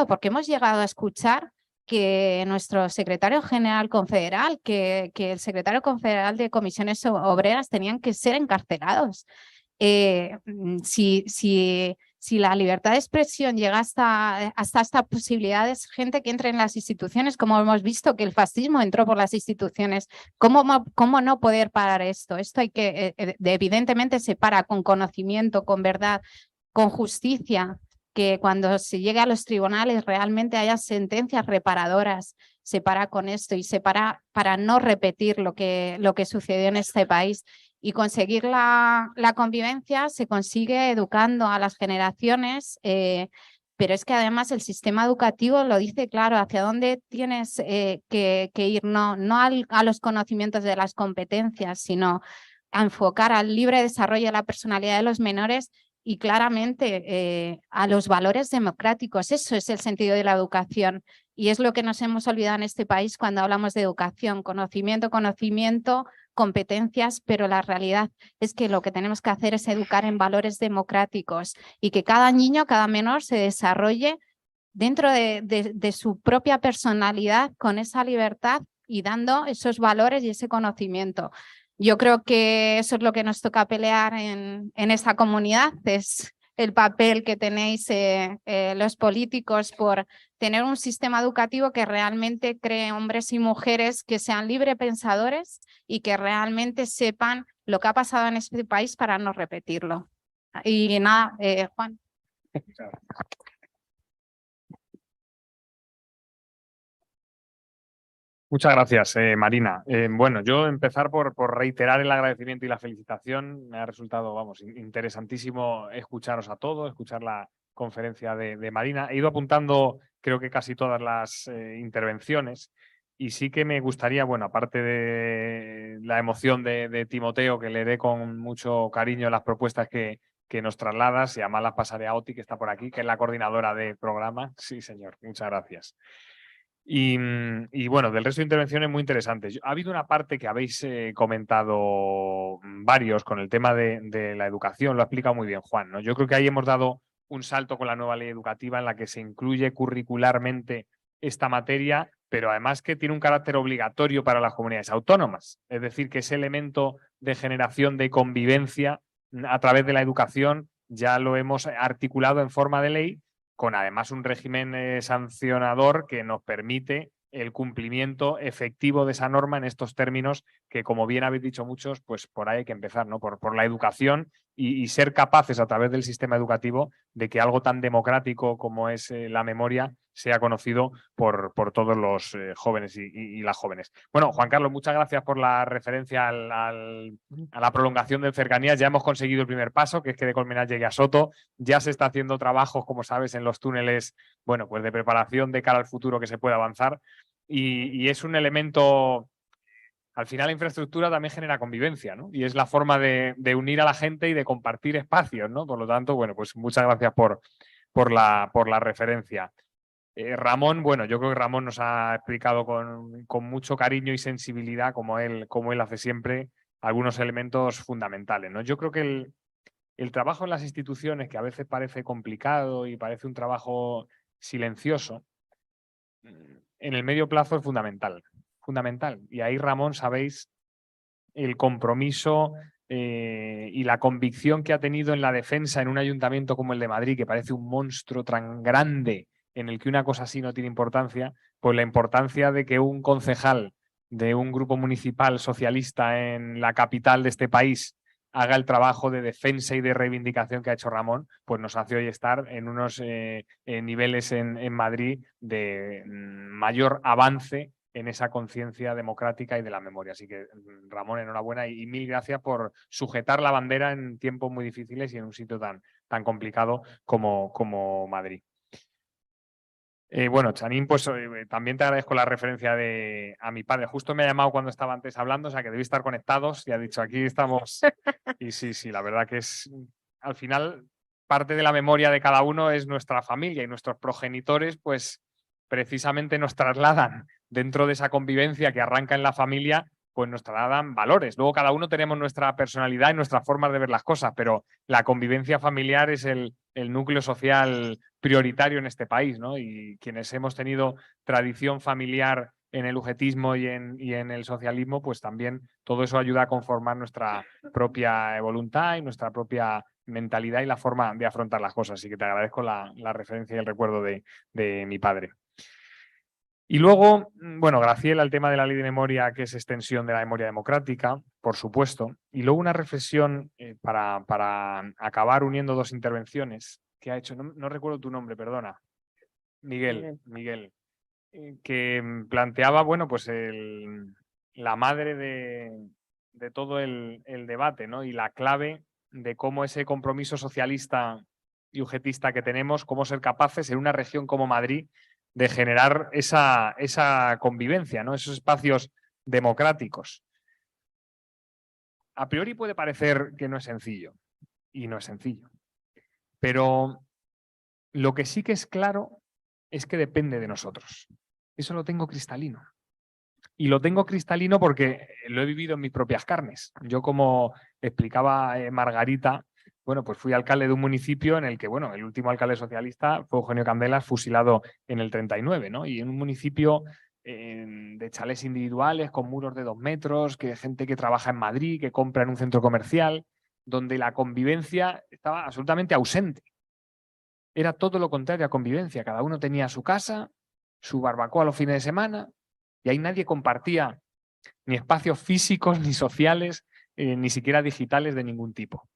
porque hemos llegado a escuchar que nuestro secretario general confederal, que el secretario confederal de comisiones obreras tenían que ser encarcelados. Si la libertad de expresión llega hasta estas posibilidades, gente que entre en las instituciones, como hemos visto que el fascismo entró por las instituciones, ¿cómo no poder parar esto? Esto hay que, evidentemente se para con conocimiento, con verdad, con justicia, que cuando se llegue a los tribunales realmente haya sentencias reparadoras, se para con esto y se para no repetir lo que sucedió en este país. Y conseguir la convivencia se consigue educando a las generaciones, pero es que además el sistema educativo lo dice claro, hacia dónde tienes que ir, no a los conocimientos de las competencias, sino a enfocar al libre desarrollo de la personalidad de los menores y claramente a los valores democráticos. Eso es el sentido de la educación y es lo que nos hemos olvidado en este país cuando hablamos de educación, conocimiento, competencias, pero la realidad es que lo que tenemos que hacer es educar en valores democráticos y que cada niño, cada menor se desarrolle dentro de su propia personalidad con esa libertad y dando esos valores y ese conocimiento. Yo creo que eso es lo que nos toca pelear en esta comunidad, es el papel que tenéis los políticos por tener un sistema educativo que realmente cree hombres y mujeres que sean librepensadores y que realmente sepan lo que ha pasado en este país para no repetirlo. Y nada, Juan. Muchas gracias, Marina. Bueno, yo empezar por reiterar el agradecimiento y la felicitación. Me ha resultado, vamos, interesantísimo escucharos a todos, escuchar la conferencia de Marina. He ido apuntando, creo que casi todas las intervenciones y sí que me gustaría, bueno, aparte de la emoción de Timoteo, que le dé con mucho cariño las propuestas que nos trasladas, y además las pasaré a Oti, que está por aquí, que es la coordinadora de programa. Sí, señor, muchas gracias. Y bueno, del resto de intervenciones muy interesantes. Ha habido una parte que habéis comentado varios con el tema de la educación, lo ha explicado muy bien Juan, ¿no? Yo creo que ahí hemos dado un salto con la nueva ley educativa en la que se incluye curricularmente esta materia, pero además que tiene un carácter obligatorio para las comunidades autónomas. Es decir, que ese elemento de generación de convivencia a través de la educación ya lo hemos articulado en forma de ley, con además un régimen sancionador que nos permite el cumplimiento efectivo de esa norma en estos términos que, como bien habéis dicho muchos, pues por ahí hay que empezar, ¿no? Por la educación y ser capaces a través del sistema educativo de que algo tan democrático como es la memoria sea conocido por todos los jóvenes y las jóvenes. Bueno, Juan Carlos, muchas gracias por la referencia a la prolongación del Cercanías. Ya hemos conseguido el primer paso, que es que de Colmenar llegue a Soto. Ya se está haciendo trabajos, como sabes, en los túneles, bueno, pues de preparación de cara al futuro que se pueda avanzar. Y es un elemento. Al final la infraestructura también genera convivencia, ¿no? Y es la forma de unir a la gente y de compartir espacios, ¿no? Por lo tanto, bueno, pues muchas gracias por la referencia. Ramón, bueno, yo creo que Ramón nos ha explicado con mucho cariño y sensibilidad, como él hace siempre, algunos elementos fundamentales, ¿no? Yo creo que el trabajo en las instituciones, que a veces parece complicado y parece un trabajo silencioso, en el medio plazo es fundamental. Y ahí, Ramón, sabéis el compromiso y la convicción que ha tenido en la defensa en un ayuntamiento como el de Madrid, que parece un monstruo tan grande en el que una cosa así no tiene importancia, pues la importancia de que un concejal de un grupo municipal socialista en la capital de este país haga el trabajo de defensa y de reivindicación que ha hecho Ramón, pues nos hace hoy estar en unos niveles en Madrid de mayor avance en esa conciencia democrática y de la memoria. Así que, Ramón, enhorabuena y mil gracias por sujetar la bandera en tiempos muy difíciles y en un sitio tan complicado como Madrid. Bueno, Chanín, pues también te agradezco la referencia a mi padre. Justo me ha llamado cuando estaba antes hablando, o sea que debéis estar conectados y ha dicho, aquí estamos. Y sí, la verdad que es, al final, parte de la memoria de cada uno es nuestra familia y nuestros progenitores, pues precisamente nos trasladan dentro de esa convivencia que arranca en la familia, pues nos trasladan valores. Luego cada uno tenemos nuestra personalidad y nuestras formas de ver las cosas, pero la convivencia familiar es el núcleo social prioritario en este país, ¿no? Y quienes hemos tenido tradición familiar en el ugetismo y en el socialismo, pues también todo eso ayuda a conformar nuestra propia voluntad y nuestra propia mentalidad y la forma de afrontar las cosas. Así que te agradezco la referencia y el recuerdo de mi padre. Y luego, bueno, Graciela, el tema de la ley de memoria, que es extensión de la memoria democrática, por supuesto. Y luego una reflexión para acabar uniendo dos intervenciones que ha hecho, no recuerdo tu nombre, perdona. Miguel. Que planteaba, bueno, pues la madre de todo el debate, ¿no? Y la clave de cómo ese compromiso socialista y ugetista que tenemos, cómo ser capaces en una región como Madrid de generar esa convivencia, ¿no? Esos espacios democráticos. A priori puede parecer que no es sencillo, y no es sencillo. Pero lo que sí que es claro es que depende de nosotros. Eso lo tengo cristalino. Y lo tengo cristalino porque lo he vivido en mis propias carnes. Yo, como explicaba Margarita, bueno, pues fui alcalde de un municipio en el que, bueno, el último alcalde socialista fue Eugenio Candelas, fusilado en el 39, ¿no? Y en un municipio de chalés individuales con muros de 2 metros, que gente que trabaja en Madrid, que compra en un centro comercial, donde la convivencia estaba absolutamente ausente. Era todo lo contrario a convivencia. Cada uno tenía su casa, su barbacoa los fines de semana, y ahí nadie compartía ni espacios físicos, ni sociales, ni siquiera digitales de ningún tipo.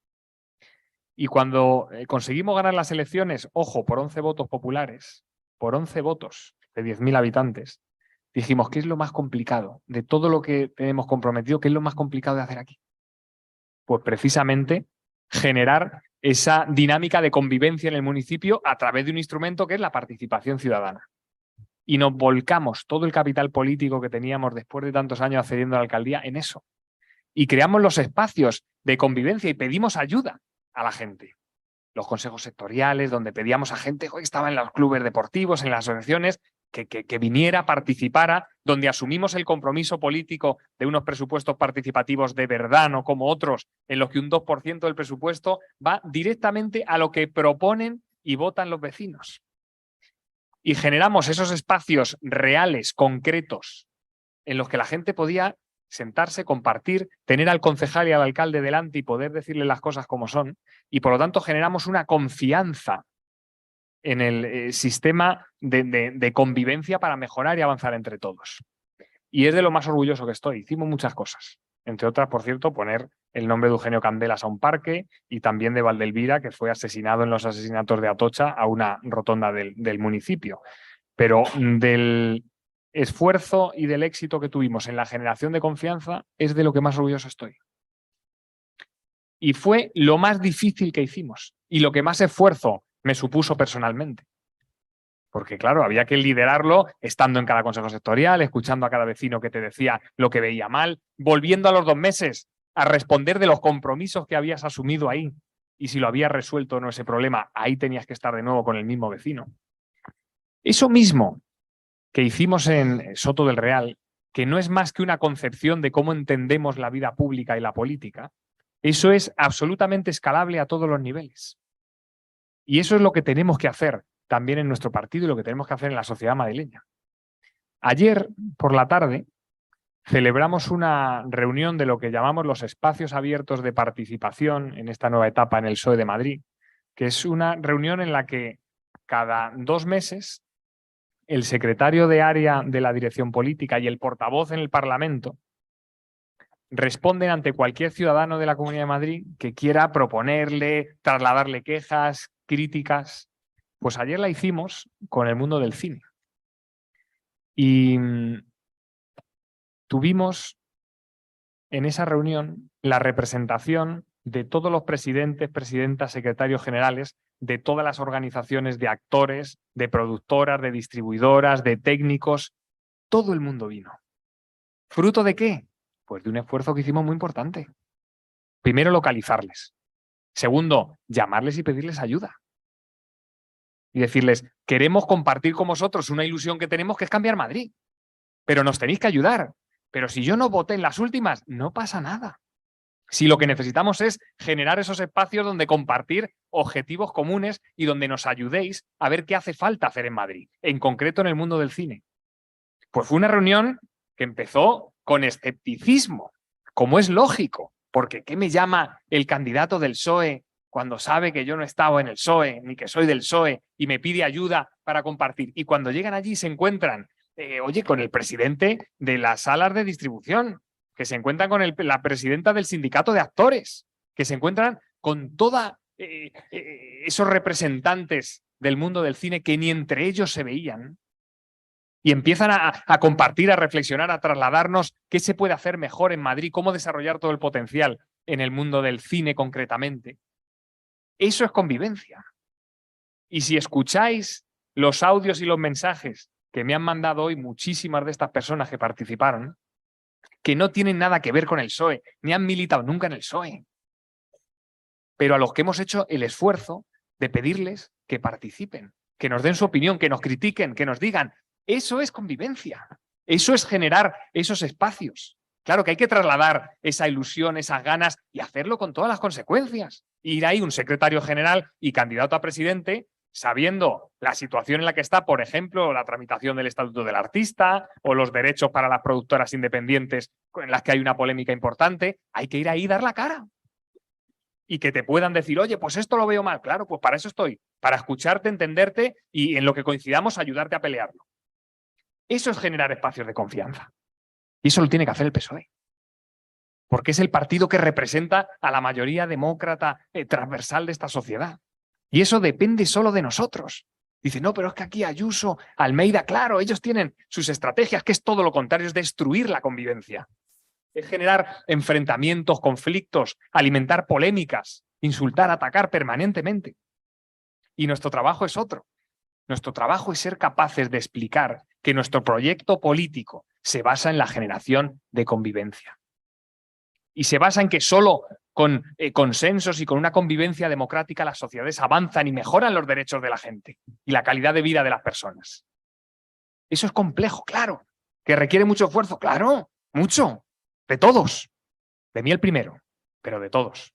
Y cuando conseguimos ganar las elecciones, ojo, por 11 votos populares, por 11 votos de 10.000 habitantes, dijimos, ¿qué es lo más complicado de todo lo que tenemos comprometido? ¿Qué es lo más complicado de hacer aquí? Pues precisamente generar esa dinámica de convivencia en el municipio a través de un instrumento que es la participación ciudadana. Y nos volcamos todo el capital político que teníamos después de tantos años accediendo a la alcaldía en eso. Y creamos los espacios de convivencia y pedimos ayuda a la gente. Los consejos sectoriales, donde pedíamos a gente que estaba en los clubes deportivos, en las asociaciones, que viniera, participara, donde asumimos el compromiso político de unos presupuestos participativos de verdad, no como otros, en los que un 2% del presupuesto va directamente a lo que proponen y votan los vecinos. Y generamos esos espacios reales, concretos, en los que la gente podía sentarse, compartir, tener al concejal y al alcalde delante y poder decirle las cosas como son. Y por lo tanto generamos una confianza en el sistema de convivencia para mejorar y avanzar entre todos. Y es de lo más orgulloso que estoy. Hicimos muchas cosas. Entre otras, por cierto, poner el nombre de Eugenio Candelas a un parque y también de Valdelvira, que fue asesinado en los asesinatos de Atocha, a una rotonda del municipio. Pero del esfuerzo y del éxito que tuvimos en la generación de confianza es de lo que más orgulloso estoy. Y fue lo más difícil que hicimos y lo que más esfuerzo me supuso personalmente. Porque, claro, había que liderarlo estando en cada consejo sectorial, escuchando a cada vecino que te decía lo que veía mal, volviendo a los 2 meses a responder de los compromisos que habías asumido ahí. Y si lo habías resuelto o no ese problema, ahí tenías que estar de nuevo con el mismo vecino. Eso mismo que hicimos en Soto del Real, que no es más que una concepción de cómo entendemos la vida pública y la política, eso es absolutamente escalable a todos los niveles. Y eso es lo que tenemos que hacer también en nuestro partido y lo que tenemos que hacer en la sociedad madrileña. Ayer, por la tarde, celebramos una reunión de lo que llamamos los espacios abiertos de participación en esta nueva etapa en el PSOE de Madrid, que es una reunión en la que cada 2 meses el secretario de área de la dirección política y el portavoz en el Parlamento responden ante cualquier ciudadano de la Comunidad de Madrid que quiera proponerle, trasladarle quejas, críticas. Pues ayer la hicimos con el mundo del cine. Y tuvimos en esa reunión la representación de todos los presidentes, presidentas, secretarios generales de todas las organizaciones de actores, de productoras, de distribuidoras, de técnicos. Todo el mundo vino. ¿Fruto de qué? Pues de un esfuerzo que hicimos muy importante. Primero, localizarles. Segundo, llamarles y pedirles ayuda. Y decirles, queremos compartir con vosotros una ilusión que tenemos, que es cambiar Madrid. Pero nos tenéis que ayudar. Pero si yo no voté en las últimas, no pasa nada. Si lo que necesitamos es generar esos espacios donde compartir objetivos comunes y donde nos ayudéis a ver qué hace falta hacer en Madrid, en concreto en el mundo del cine. Pues fue una reunión que empezó con escepticismo, como es lógico, porque ¿qué me llama el candidato del PSOE cuando sabe que yo no he estado en el PSOE, ni que soy del PSOE, y me pide ayuda para compartir? Y cuando llegan allí se encuentran, oye, con el presidente de las salas de distribución, que se encuentran con la presidenta del sindicato de actores, que se encuentran con todos esos representantes del mundo del cine que ni entre ellos se veían, y empiezan a compartir, a reflexionar, a trasladarnos qué se puede hacer mejor en Madrid, cómo desarrollar todo el potencial en el mundo del cine concretamente. Eso es convivencia. Y si escucháis los audios y los mensajes que me han mandado hoy muchísimas de estas personas que participaron, que no tienen nada que ver con el PSOE, ni han militado nunca en el PSOE, pero a los que hemos hecho el esfuerzo de pedirles que participen, que nos den su opinión, que nos critiquen, que nos digan, eso es convivencia, eso es generar esos espacios. Claro que hay que trasladar esa ilusión, esas ganas y hacerlo con todas las consecuencias. Ir ahí un secretario general y candidato a presidente sabiendo la situación en la que está, por ejemplo, la tramitación del Estatuto del Artista o los derechos para las productoras independientes en las que hay una polémica importante, hay que ir ahí y dar la cara. Y que te puedan decir, oye, pues esto lo veo mal. Claro, pues para eso estoy, para escucharte, entenderte y en lo que coincidamos ayudarte a pelearlo. Eso es generar espacios de confianza. Y eso lo tiene que hacer el PSOE. Porque es el partido que representa a la mayoría demócrata transversal de esta sociedad. Y eso depende solo de nosotros. Dice, no, pero es que aquí Ayuso, Almeida, claro, ellos tienen sus estrategias, que es todo lo contrario, es destruir la convivencia. Es generar enfrentamientos, conflictos, alimentar polémicas, insultar, atacar permanentemente. Y nuestro trabajo es otro. Nuestro trabajo es ser capaces de explicar que nuestro proyecto político se basa en la generación de convivencia. Y se basa en que solo con consensos y con una convivencia democrática las sociedades avanzan y mejoran los derechos de la gente y la calidad de vida de las personas. Eso es complejo, claro. Que requiere mucho esfuerzo, claro, mucho. De todos. De mí el primero, pero de todos.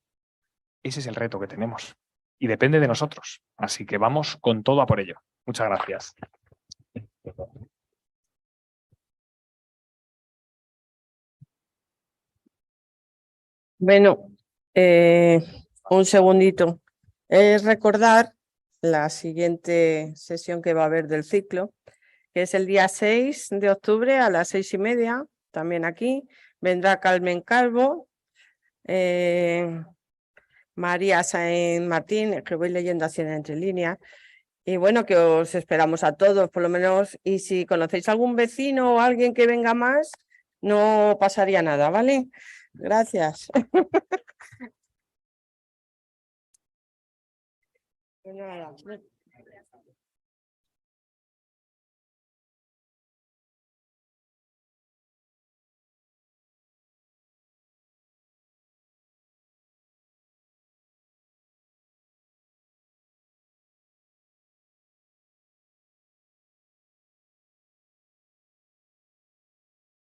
Ese es el reto que tenemos. Y depende de nosotros. Así que vamos con todo a por ello. Muchas gracias. Bueno, un segundito. Es recordar la siguiente sesión que va a haber del ciclo, que es el día 6 de octubre a las 6:30, también aquí. Vendrá Carmen Calvo, María Sáenz Martín, que voy leyendo así entre líneas. Y bueno, que os esperamos a todos, por lo menos, y si conocéis algún vecino o alguien que venga más, no pasaría nada, ¿vale? Gracias. Nada.